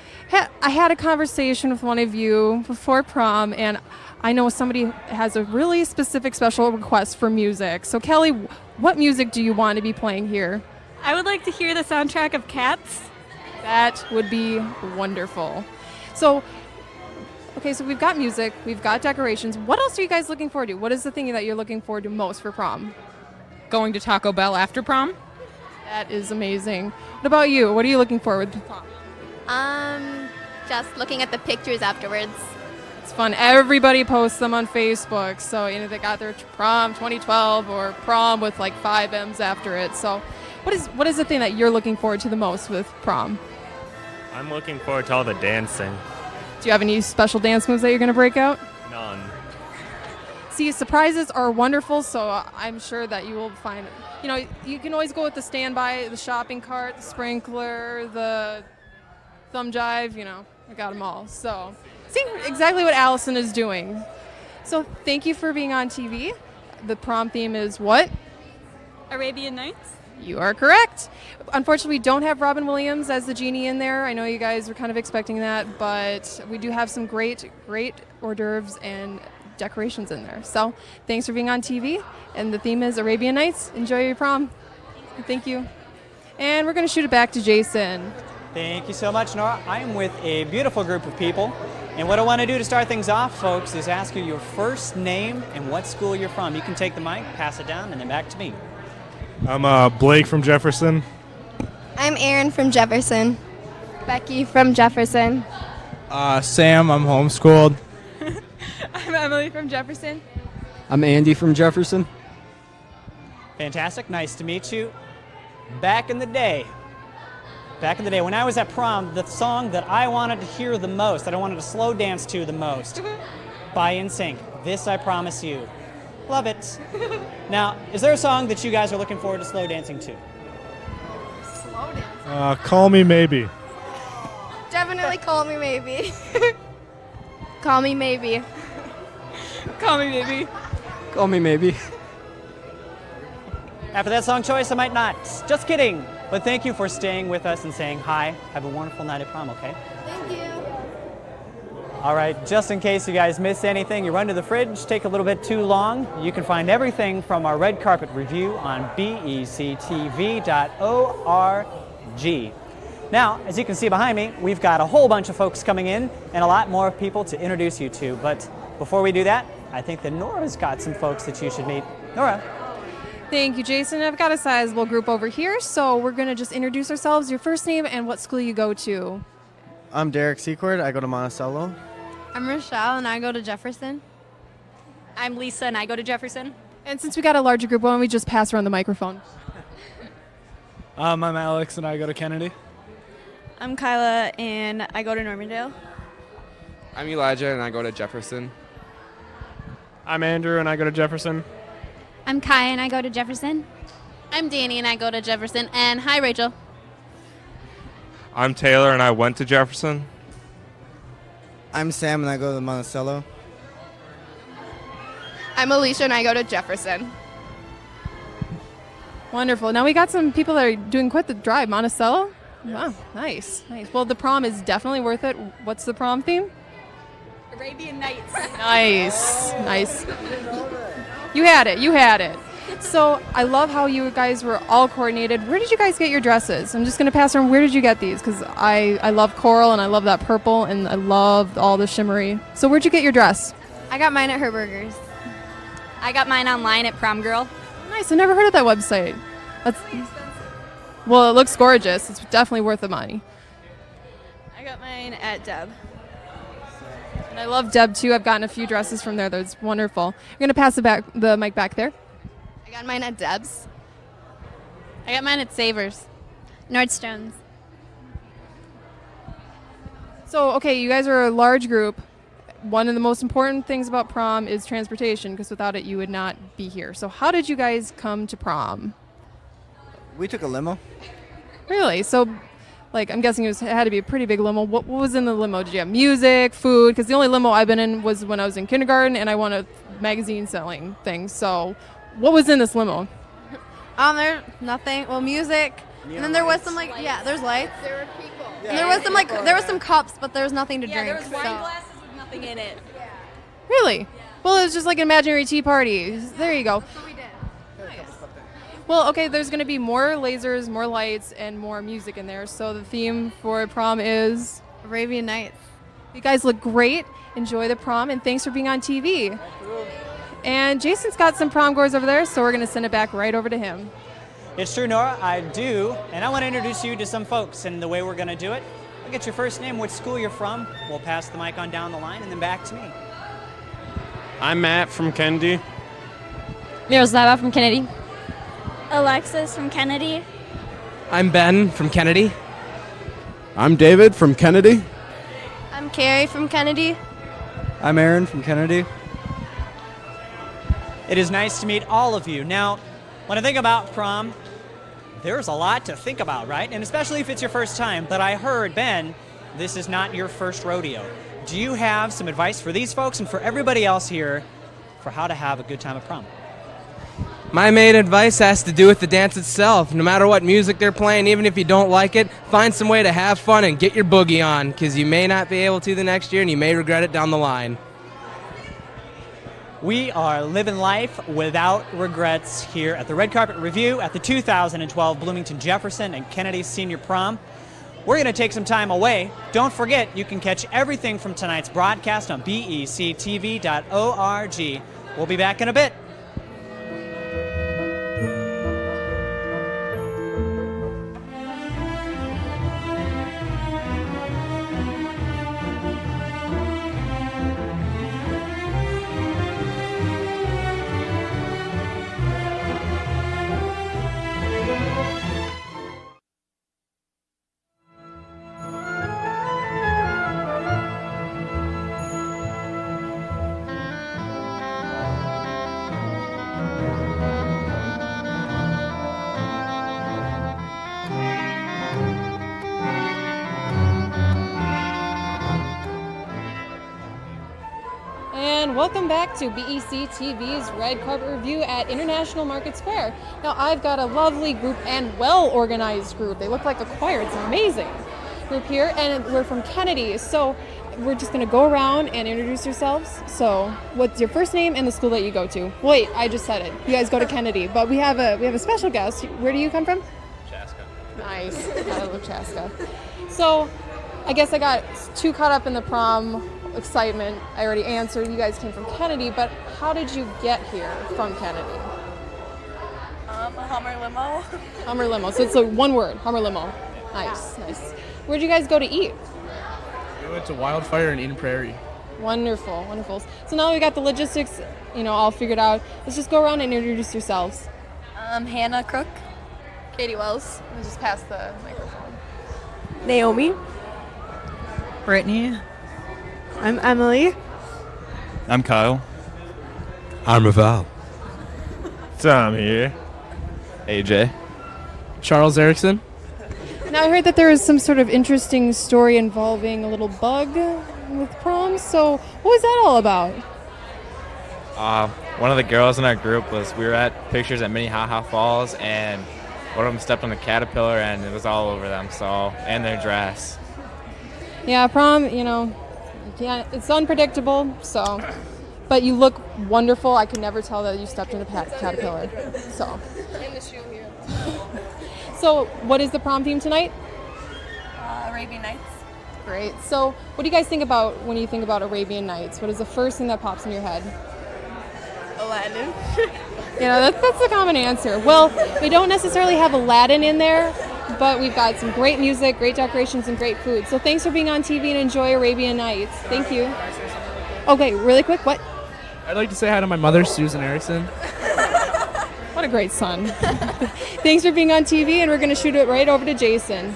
I had a conversation with one of you before prom, and I know somebody has a really specific special request for music. So, Kelly, what music do you want to be playing here? I would like to hear the soundtrack of Cats. That would be wonderful. So, okay, so we've got music, we've got decorations. What else are you guys looking forward to? What is the thing that you're looking forward to most for prom? Going to Taco Bell after prom. That is amazing. What about you? What are you looking forward to prom? Just looking at the pictures afterwards. It's fun. Everybody posts them on Facebook. So, they got their prom 2012 or prom with like 5 M's after it. So, what is the thing that you're looking forward to the most with prom? I'm looking forward to all the dancing. Do you have any special dance moves that you're going to break out? None. See, surprises are wonderful, so I'm sure that you will find, you can always go with the standby, the shopping cart, the sprinkler, the thumb jive, I got them all. So, see, exactly what Allison is doing. So, thank you for being on TV. The prom theme is what? Arabian Nights. You are correct. Unfortunately, we don't have Robin Williams as the genie in there. I know you guys were kind of expecting that, but we do have some great hors d'oeuvres and decorations in there. So thanks for being on TV. And the theme is Arabian Nights. Enjoy your prom. Thank you. And we're going to shoot it back to Jason. Thank you so much, Nora. I am with a beautiful group of people. And what I want to do to start things off, folks, is ask you your first name and what school you're from. You can take the mic, pass it down, and then back to me. I'm Blake from Jefferson. I'm Aaron from Jefferson. Becky from Jefferson. Sam, I'm homeschooled. I'm Emily from Jefferson. I'm Andy from Jefferson. Fantastic. Nice to meet you. Back in the day, when I was at prom, the song that I wanted to hear the most, that I wanted to slow dance to the most, by NSYNC, This I Promise You. Love it. Now, is there a song that you guys are looking forward to slow dancing to? Slow dance. Call Me Maybe. Definitely Call Me Maybe. Call Me Maybe. Call Me Maybe. Call Me Maybe. After that song choice, I might not. Just kidding. But thank you for staying with us and saying hi. Have a wonderful night at prom, okay? Thank you. All right, just in case you guys miss anything, you run to the fridge, take a little bit too long, you can find everything from our red carpet review on BEC-TV.org. Now, as you can see behind me, we've got a whole bunch of folks coming in and a lot more people to introduce you to. But before we do that, I think that Nora's got some folks that you should meet. Nora. Thank you, Jason. I've got a sizable group over here, so we're going to just introduce ourselves, your first name, and what school you go to. I'm Derek Secord. I go to Monticello. I'm Rochelle, and I go to Jefferson. I'm Lisa, and I go to Jefferson. And since we got a larger group, why don't we just pass around the microphone? I'm Alex, and I go to Kennedy. I'm Kyla, and I go to Normandale. I'm Elijah, and I go to Jefferson. I'm Andrew, and I go to Jefferson. I'm Kai, and I go to Jefferson. I'm Danny, and I go to Jefferson. And hi, Rachel. I'm Taylor, and I went to Jefferson. I'm Sam, and I go to Monticello. I'm Alicia, and I go to Jefferson. Wonderful. Now we got some people that are doing quite the drive. Monticello? Wow, nice. Well, the prom is definitely worth it. What's the prom theme? Arabian Nights. Nice. You had it. So I love how you guys were all coordinated. Where did you guys get your dresses? I'm just going to pass around. Where did you get these? Because I love coral and I love that purple and I love all the shimmery. So where'd you get your dress? I got mine at Herberger's. I got mine online at Prom Girl. Nice. I never heard of that website. Well, it looks gorgeous. It's definitely worth the money. I got mine at Deb. And I love Deb too. I've gotten a few dresses from there. That's wonderful. I'm going to pass the mic back there. I got mine at Deb's. I got mine at Savers. Nordstrom's. So, okay, you guys are a large group. One of the most important things about prom is transportation, because without it, you would not be here. So how did you guys come to prom? We took a limo. Really? So, like, I'm guessing it had to be a pretty big limo. What was in the limo? Did you have music, food? Because the only limo I've been in was when I was in kindergarten, and I won a magazine selling thing. So what was in this limo? There's nothing. Well, music. And then there was some there's lights. There were people. And there was some there was some cups, but there was nothing to drink. There was wine glasses with nothing in it. Really? Yeah. Well, it was just like an imaginary tea party. There you go. That's what we did. Well, okay, there's going to be more lasers, more lights, and more music in there. So the theme for prom is Arabian Nights. You guys look great. Enjoy the prom, and thanks for being on TV. And Jason's got some prom goers over there, so we're going to send it back right over to him. It's true, Nora, I do. And I want to introduce you to some folks, and the way we're going to do it, I'll get your first name, which school you're from. We'll pass the mic on down the line, and then back to me. I'm Matt from Kennedy. Miroslava from Kennedy. Alexis from Kennedy. I'm Ben from Kennedy. I'm David from Kennedy. I'm Carrie from Kennedy. I'm Aaron from Kennedy. It is nice to meet all of you. Now, when I think about prom, there's a lot to think about, right? And especially if it's your first time. But I heard, Ben, this is not your first rodeo. Do you have some advice for these folks and for everybody else here for how to have a good time at prom? My main advice has to do with the dance itself. No matter what music they're playing, even if you don't like it, find some way to have fun and get your boogie on, because you may not be able to the next year and you may regret it down the line. We are living life without regrets here at the Red Carpet Review at the 2012 Bloomington Jefferson and Kennedy Senior Prom. We're going to take some time away. Don't forget, you can catch everything from tonight's broadcast on BEC-TV.org. We'll be back in a bit. Welcome back to BEC-TV's Red Carpet Review at International Market Square. Now I've got a lovely group and well-organized group. They look like a choir. It's an amazing group here, and we're from Kennedy. So we're just going to go around and introduce yourselves. So what's your first name and the school that you go to? Wait, I just said it. You guys go to Kennedy, but we have a special guest. Where do you come from? Chaska. Nice. I love Chaska. So I guess I got too caught up in the prom excitement. I already answered. You guys came from Kennedy, but how did you get here from Kennedy? A Hummer limo. Hummer limo. So it's like one word, Hummer limo. Nice, nice. Where'd you guys go to eat? We went to Wildfire in Eden Prairie. Wonderful, wonderful. So now we got the logistics, all figured out. Let's just go around and introduce yourselves. Hannah Crook. Katie Wells. We'll just pass the microphone. Naomi. Brittany. I'm Emily. I'm Kyle. I'm Raval. Tom here. AJ. Charles Erickson. Now I heard that there was some sort of interesting story involving a little bug with prom. So what was that all about? One of the girls in our group we were at pictures at Minnehaha Falls, and one of them stepped on a caterpillar, and it was all over them, and their dress. Yeah, prom, it's unpredictable, so but you look wonderful. I could never tell that you stepped in a caterpillar. So. And the shoe here. So, what is the prom theme tonight? Arabian Nights. Great. So, what do you guys think about when you think about Arabian Nights? What is the first thing that pops in your head? Aladdin. That's a common answer. Well, we don't necessarily have Aladdin in there, but we've got some great music, great decorations, and great food. So thanks for being on TV and enjoy Arabian Nights. Thank you. Okay, really quick, what? I'd like to say hi to my mother, Susan Harrison. What a great son. Thanks for being on TV, and we're going to shoot it right over to Jason.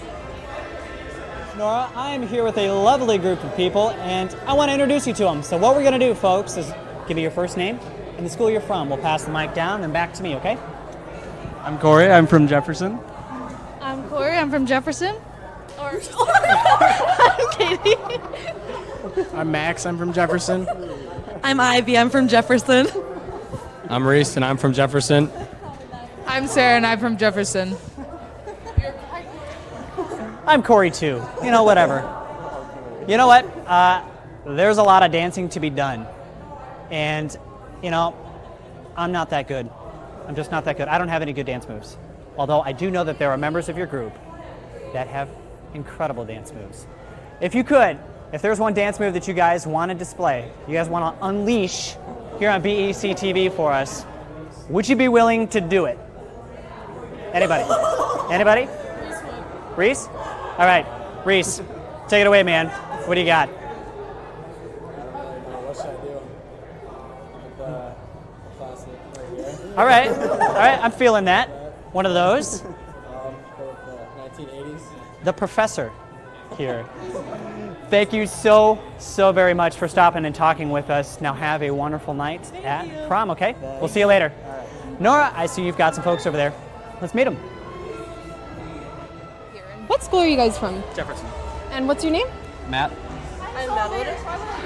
Nora, I'm here with a lovely group of people, and I want to introduce you to them. So what we're going to do, folks, is give me your first name and the school you're from. We'll pass the mic down and back to me, okay? I'm Corey. I'm from Jefferson. I'm Corey. I'm from Jefferson. I'm Katie. I'm Max. I'm from Jefferson. I'm Ivy. I'm from Jefferson. I'm Reese, and I'm from Jefferson. I'm Sarah, and I'm from Jefferson. I'm Corey, too. Whatever. You know what? There's a lot of dancing to be done. And, I'm not that good. I'm just not that good. I don't have any good dance moves. Although I do know that there are members of your group that have incredible dance moves. If there's one dance move that you guys want to display, you guys want to unleash here on BEC-TV for us, would you be willing to do it? Anybody? Anybody? Reese? All right, Reese, take it away, man. What do you got? What should I do? The classic right here. All right, I'm feeling that. One of those. The 1980s. The professor here. Thank you so very much for stopping and talking with us. Now have a wonderful night at prom, okay? We'll see you later. Nora, I see you've got some folks over there. Let's meet them. What school are you guys from? Jefferson. And what's your name? Matt. I'm Madeline.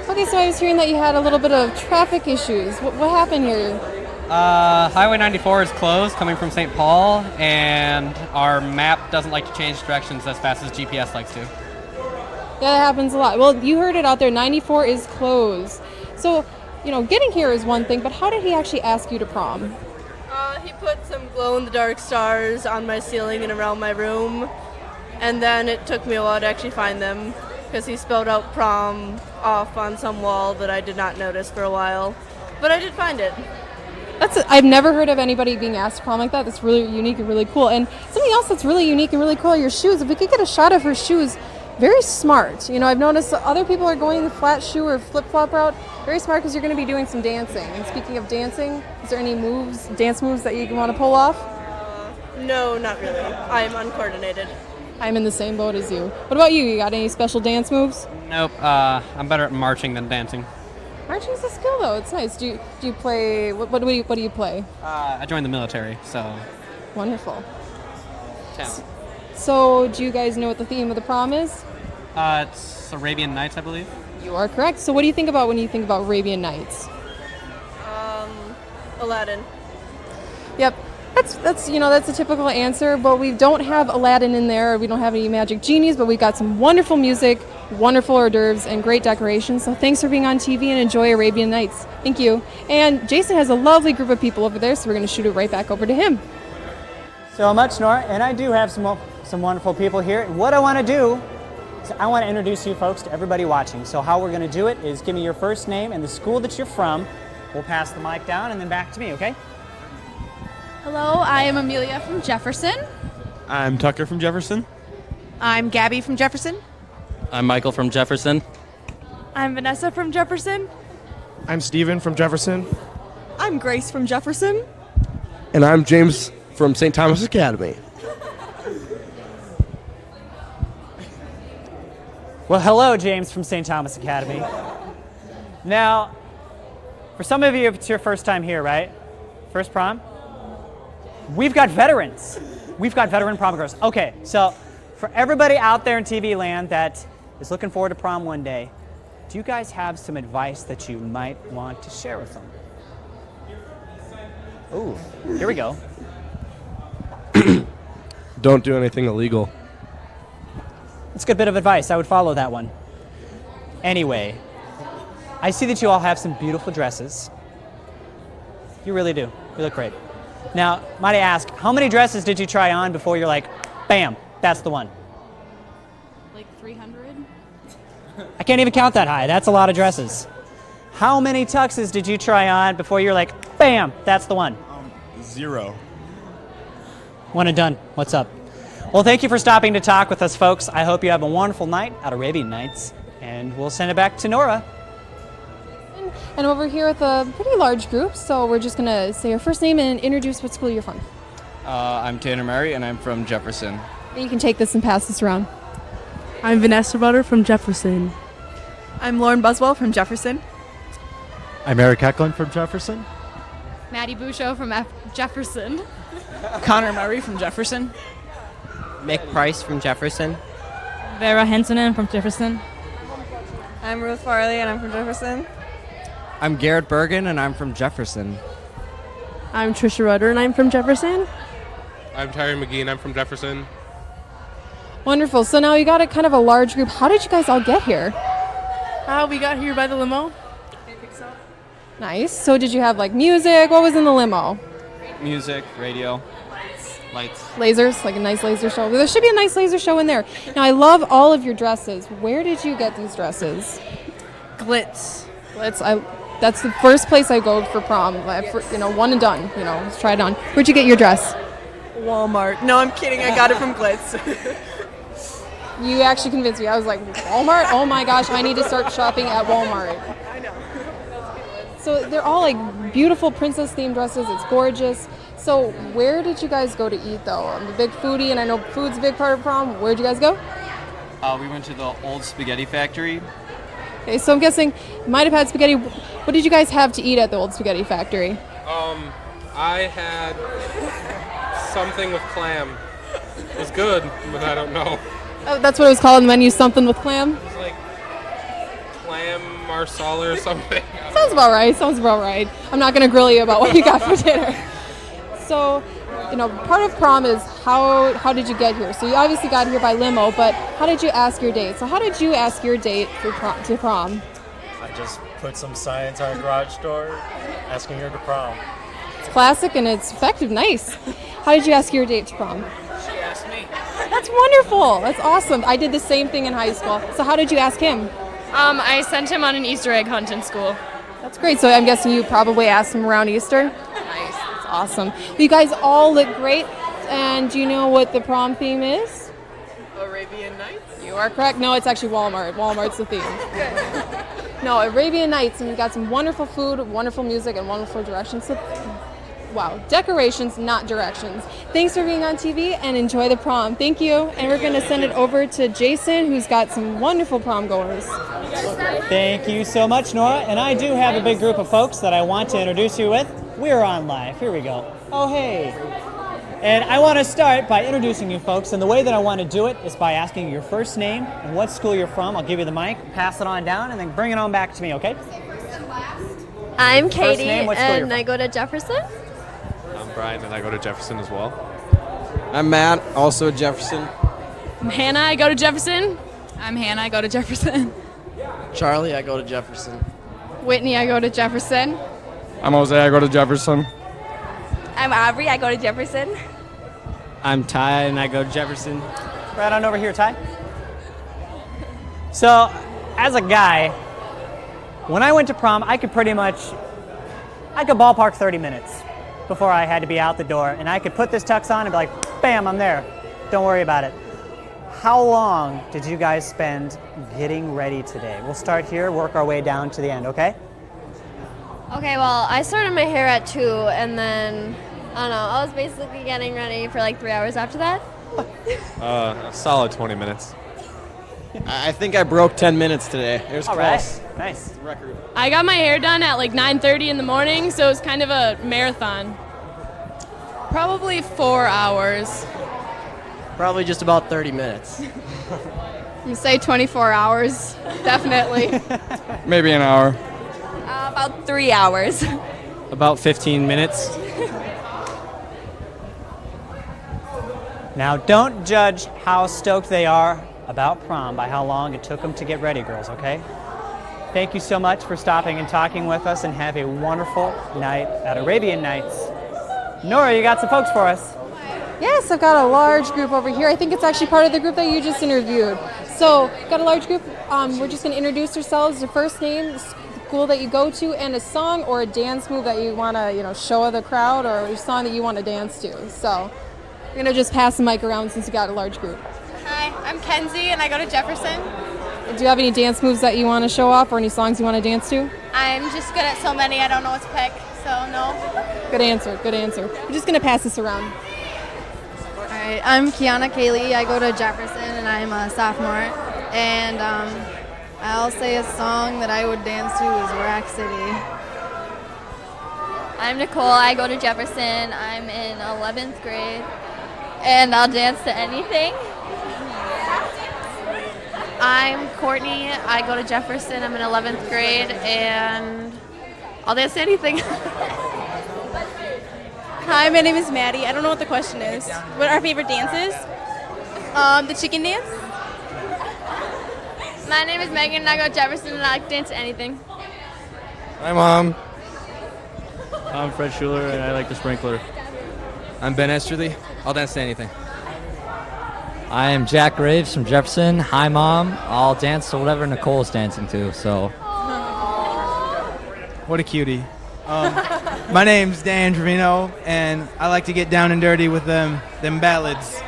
Okay, so I was hearing that you had a little bit of traffic issues. What happened here? Highway 94 is closed coming from St. Paul, and our map doesn't like to change directions as fast as GPS likes to. Yeah, that happens a lot. Well, you heard it out there. 94 is closed. So, getting here is one thing, but how did he actually ask you to prom? He put some glow-in-the-dark stars on my ceiling and around my room, and then it took me a while to actually find them because he spelled out prom off on some wall that I did not notice for a while, but I did find it. I've never heard of anybody being asked to prom like that. That's really unique and really cool. And something else that's really unique and really cool are your shoes. If we could get a shot of her shoes, very smart. I've noticed other people are going the flat shoe or flip-flop route. Very smart because you're going to be doing some dancing. And speaking of dancing, is there any dance moves that you want to pull off? No, not really. I'm uncoordinated. I'm in the same boat as you. What about you? You got any special dance moves? Nope. I'm better at marching than dancing. Marching's a skill, though. It's nice. Do you play? What do you play? I joined the military, so. Wonderful. Talent. So, do you guys know what the theme of the prom is? It's Arabian Nights, I believe. You are correct. So, what do you think about when you think about Arabian Nights? Aladdin. Yep. That's a typical answer, but we don't have Aladdin in there. We don't have any magic genies, but we've got some wonderful music, wonderful hors d'oeuvres, and great decorations. So thanks for being on TV and enjoy Arabian Nights. Thank you. And Jason has a lovely group of people over there, so we're going to shoot it right back over to him. So much, Nora, and I do have some wonderful people here. And what I want to do is I want to introduce you folks to everybody watching. So how we're going to do it is give me your first name and the school that you're from. We'll pass the mic down and then back to me, okay? Hello, I am Amelia from Jefferson. I'm Tucker from Jefferson. I'm Gabby from Jefferson. I'm Michael from Jefferson. I'm Vanessa from Jefferson. I'm Steven from Jefferson. I'm Grace from Jefferson. And I'm James from St. Thomas Academy. Well, hello, James from St. Thomas Academy. Now, for some of you, it's your first time here, right? First prom? We've got veterans. We've got veteran prom girls. Okay, so for everybody out there in TV land that is looking forward to prom one day, do you guys have some advice that you might want to share with them? Ooh, here we go. Don't do anything illegal. That's a good bit of advice. I would follow that one. Anyway, I see that you all have some beautiful dresses. You really do. You look great. Now, might I ask, how many dresses did you try on before you're like, bam, that's the one? Like 300? I can't even count that high. That's a lot of dresses. How many tuxes did you try on before you're like, bam, that's the one? 0. One and done. What's up? Well, thank you for stopping to talk with us, folks. I hope you have a wonderful night at Arabian Nights, and we'll send it back to Nora. And over here with a pretty large group, so we're just going to say your first name and introduce what school you're from. I'm Tanner Murray, and I'm from Jefferson. And you can take this and pass this around. I'm Vanessa Butter from Jefferson. I'm Lauren Buswell from Jefferson. I'm Eric Hecklin from Jefferson. Maddie Bouchot from Jefferson. Connor Murray from Jefferson. Mick Price from Jefferson. Vera Hensonen from Jefferson. I'm Ruth Farley, and I'm from Jefferson. I'm Garrett Bergen, and I'm from Jefferson. I'm Trisha Rudder, and I'm from Jefferson. I'm Terry McGee, and I'm from Jefferson. Wonderful. So now you got a kind of a large group. How did you guys all get here? We got here by the limo. Nice. So did you have like music? What was in the limo? Music, radio, lights. Lasers, like a nice laser show. There should be a nice laser show in there. Now I love all of your dresses. Where did you get these dresses? Glitz. Glitz. That's the first place I go for prom. One and done. Let's try it on. Where'd you get your dress? Walmart. No, I'm kidding. I got it from Glitz. You actually convinced me. I was like, Walmart? Oh my gosh, I need to start shopping at Walmart. I know. So they're all like beautiful princess-themed dresses. It's gorgeous. So where did you guys go to eat though? I'm a big foodie, and I know food's a big part of prom. Where'd you guys go? We went to the old spaghetti factory. Okay, so I'm guessing you might have had spaghetti. What did you guys have to eat at the old spaghetti factory? I had something with clam. It was good, but I don't know. Oh, that's what it was called in the menu, something with clam? It was like clam marsala or something. Sounds about right. I'm not going to grill you about what you got for dinner. So, part of prom is how did you get here? So you obviously got here by limo, but how did you ask your date? So how did you ask your date to prom? I just put some signs on a garage door asking her to prom. It's classic and it's effective. Nice. How did you ask your date to prom? She asked me. That's wonderful. That's awesome. I did the same thing in high school. So how did you ask him? I sent him on an Easter egg hunt in school. That's great. So I'm guessing you probably asked him around Easter? Nice. That's awesome. Well, you guys all look great. And do you know what the prom theme is? Arabian Nights? You are correct. No, it's actually Walmart. Walmart's the theme. No, Arabian Nights, and you got some wonderful food, wonderful music, and wonderful directions. So, wow, decorations, not directions. Thanks for being on TV, and enjoy the prom. Thank you. And we're going to send it over to Jason, who's got some wonderful prom goers. Thank you so much, Nora. And I do have a big group of folks that I want to introduce you with. We're on live. Here we go. Oh, hey. And I want to start by introducing you folks, and the way that I want to do it is by asking your first name and what school you're from. I'll give you the mic, pass it on down, and then bring it on back to me, okay? I'm Katie, First name, what school you're and from? I go to Jefferson. I'm Brian, and I go to Jefferson as well. I'm Matt, also at Jefferson. I'm Hannah, I go to Jefferson. I'm Hannah, I go to Jefferson. Charlie, I go to Jefferson. Whitney, I go to Jefferson. I'm Jose, I go to Jefferson. I'm Aubrey, I go to Jefferson. I'm Ty, and I go to Jefferson. Right on over here, Ty. So, as a guy, when I went to prom, I could ballpark 30 minutes before I had to be out the door, and I could put this tux on and be like, bam, I'm there. Don't worry about it. How long did you guys spend getting ready today? We'll start here, work our way down to the end, okay? Okay, well, I started my hair at 2, and then, I don't know, I was basically getting ready for like 3 hours after that. A solid 20 minutes. I think I broke 10 minutes today. It was All close. right, nice. Record. I got my hair done at like 9:30 in the morning, so it was kind of a marathon. Probably 4 hours. Probably just about 30 minutes. You say 24 hours, definitely. Maybe an hour. About 3 hours. About 15 minutes. Now, don't judge how stoked they are about prom by how long it took them to get ready, girls, okay? thank you so much for stopping and talking with us, and have a wonderful night at Arabian Nights. Nora, you got some folks for us. Yes, I've got a large group over here. I think it's actually part of the group that you just interviewed. So, got a large group. We're just going to introduce ourselves, your first name, the school that you go to, and a song or a dance move that you want to, show the crowd, or a song that you want to dance to. So, we're going to just pass the mic around since you got a large group. Hi, I'm Kenzie, and I go to Jefferson. Do you have any dance moves that you want to show off, or any songs you want to dance to? I'm just good at so many, I don't know what to pick, so no. Good answer, good answer. We're just going to pass this around. All right, I'm Kiana Kaylee. I go to Jefferson, and I'm a sophomore. And I'll say a song that I would dance to is Rack City. I'm Nicole. I go to Jefferson. I'm in 11th grade, and I'll dance to anything. I'm Courtney. I go to Jefferson. I'm in 11th grade, and I'll dance to anything. Hi, my name is Maddie. I don't know what the question is. What are our favorite dances? The chicken dance. My name is Megan, and I go to Jefferson, and I like to dance to anything. Hi, Mom. I'm Fred Schuler, and I like the sprinkler. I'm Ben Esterly. I'll dance to anything. I am Jack Graves from Jefferson. Hi, Mom. I'll dance to whatever Nicole's dancing to, so. What a cutie. My name's Dan Trevino, and I like to get down and dirty with them ballads.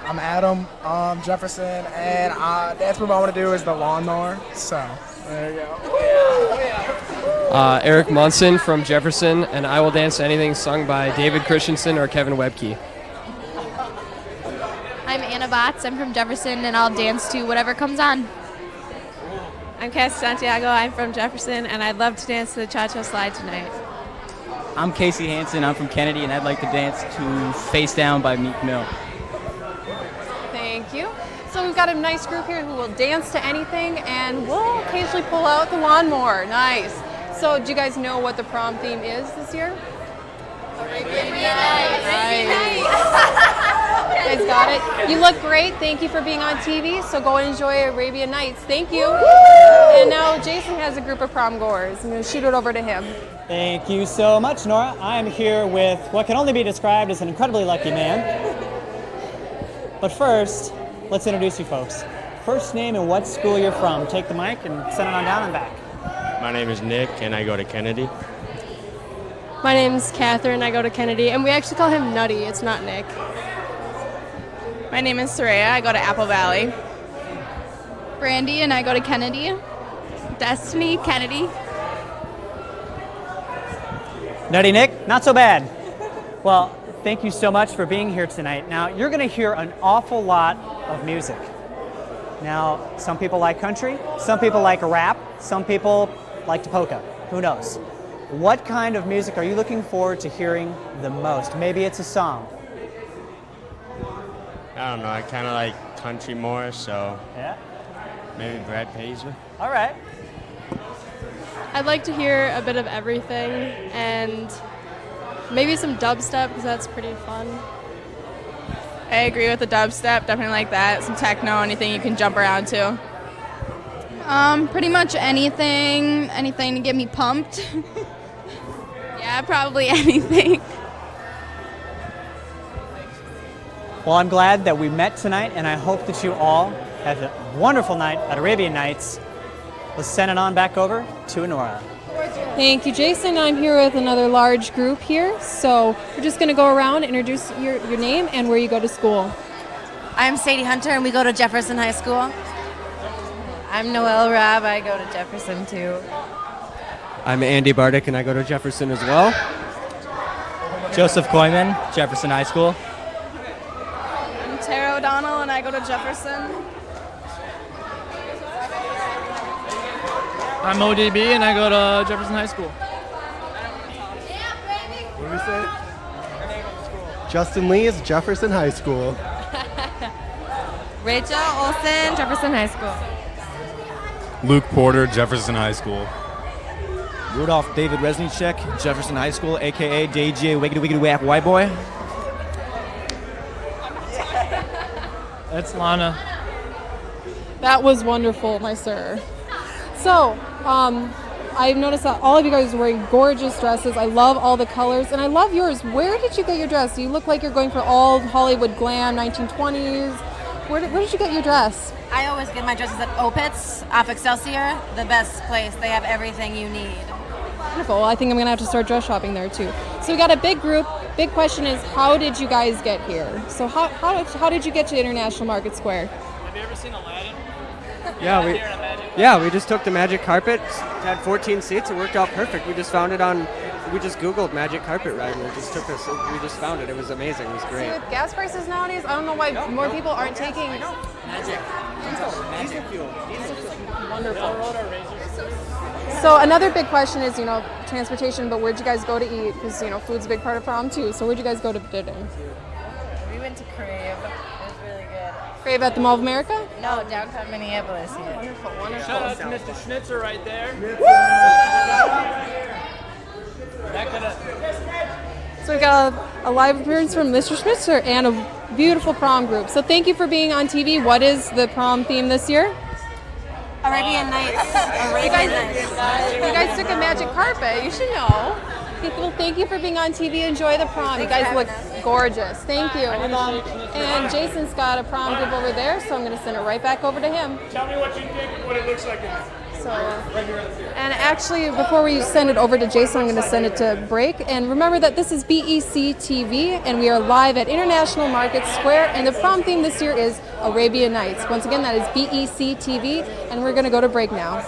I'm Adam, Jefferson, and dance move I want to do is the lawnmower. So there you go. Eric Munson from Jefferson, and I will dance to anything sung by David Christensen or Kevin Webke. I'm Anna Botts. I'm from Jefferson, and I'll dance to whatever comes on. I'm Cassie Santiago. I'm from Jefferson, and I'd love to dance to the Cha-Cha Slide tonight. I'm Casey Hansen. I'm from Kennedy, and I'd like to dance to Face Down by Meek Mill. Thank you. So we've got a nice group here who will dance to anything, and we'll occasionally pull out the lawnmower. Nice. So do you guys know what the prom theme is this year? Arabian Nights. You guys got it. You look great. Thank you for being on TV. So go and enjoy Arabian Nights. Thank you. And now Jason has a group of prom goers. I'm going to shoot it over to him. Thank you so much, Nora. I'm here with what can only be described as an incredibly lucky man. But first, let's introduce you folks. First name and what school you're from. Take the mic and send it on down and back. My name is Nick, and I go to Kennedy. My name's Catherine. I go to Kennedy, and we actually call him Nutty. It's not Nick. My name is Soraya. I go to Apple Valley. Brandy, and I go to Kennedy. Destiny, Kennedy. Nutty Nick, not so bad. Well, thank you so much for being here tonight. Now, you're going to hear an awful lot of music. Now, some people like country, some people like rap, some people like to polka. Who knows? What kind of music are you looking forward to hearing the most? Maybe it's a song. I don't know. I kind of like country more, so yeah, maybe Brad Paisley. All right. I'd like to hear a bit of everything, and maybe some dubstep, because that's pretty fun. I agree with the dubstep. Definitely like that. Some techno, anything you can jump around to. Pretty much anything to get me pumped. Yeah, probably anything. Well, I'm glad that we met tonight, and I hope that you all have a wonderful night at Arabian Nights. Let's send it on back over to Nora. Thank you, Jason. I'm here with another large group here. So we're just going to go around, introduce your name and where you go to school. I'm Sadie Hunter, and we go to Jefferson High School. I'm Noelle Rabb. I go to Jefferson, too. I'm Andy Bardick, and I go to Jefferson as well. Joseph Koyman, Jefferson High School. I'm Tara O'Donnell, and I go to Jefferson. I'm ODB, and I go to Jefferson High School. What did we say? Justin Lee is Jefferson High School. Rachel Olsen, Jefferson High School. Luke Porter, Jefferson High School. Rudolph David Resnicek, Jefferson High School, a.k.a. DJ Wiggity Wiggity Wap White Boy. That's Lana. That was wonderful, my sir. So, I've noticed that all of you guys are wearing gorgeous dresses. I love all the colors, and I love yours. Where did you get your dress? You look like you're going for all Hollywood glam, 1920s. Where did you get your dress? I always get my dresses at Opitz off Excelsior, the best place. They have everything you need. Wonderful. Well, I think I'm going to have to start dress shopping there, too. So we got a big group. Big question is, how did you guys get here? So how did you get to International Market Square? Have you ever seen Aladdin? Yeah, we just took the magic carpet. It had 14 seats. It worked out perfect. We just found it we just Googled magic carpet ride, and it just took us. We just found it. It was amazing. It was great. See, with gas prices nowadays, I don't know why more people aren't taking Magic fuel. Wonderful. So another big question is, transportation, but where'd you guys go to eat? Because, food's a big part of prom, too. So where'd you guys go to dinner? We went to Crave. It was really good. Crave at the Mall of America? No, downtown Minneapolis. Yeah. Wonderful, wonderful. Shout out to Mr. Schnitzer right there. So we've got a live appearance from Mr. Schnitzer and a beautiful prom group. So thank you for being on TV. What is the prom theme this year? Arabian Nights. You guys took a magic carpet. You should know. Well, thank you for being on TV. Enjoy the prom. You guys look gorgeous. Thank you. And Jason's got a prom group over there, so I'm going to send it right back over to him. Tell me what you think and what it looks like in there. And actually, before we send it over to Jason, I'm going to send it to break. And remember that this is BEC-TV, and we are live at International Market Square. And the prom theme this year is Arabian Nights. Once again, that is BEC-TV, and we're going to go to break now.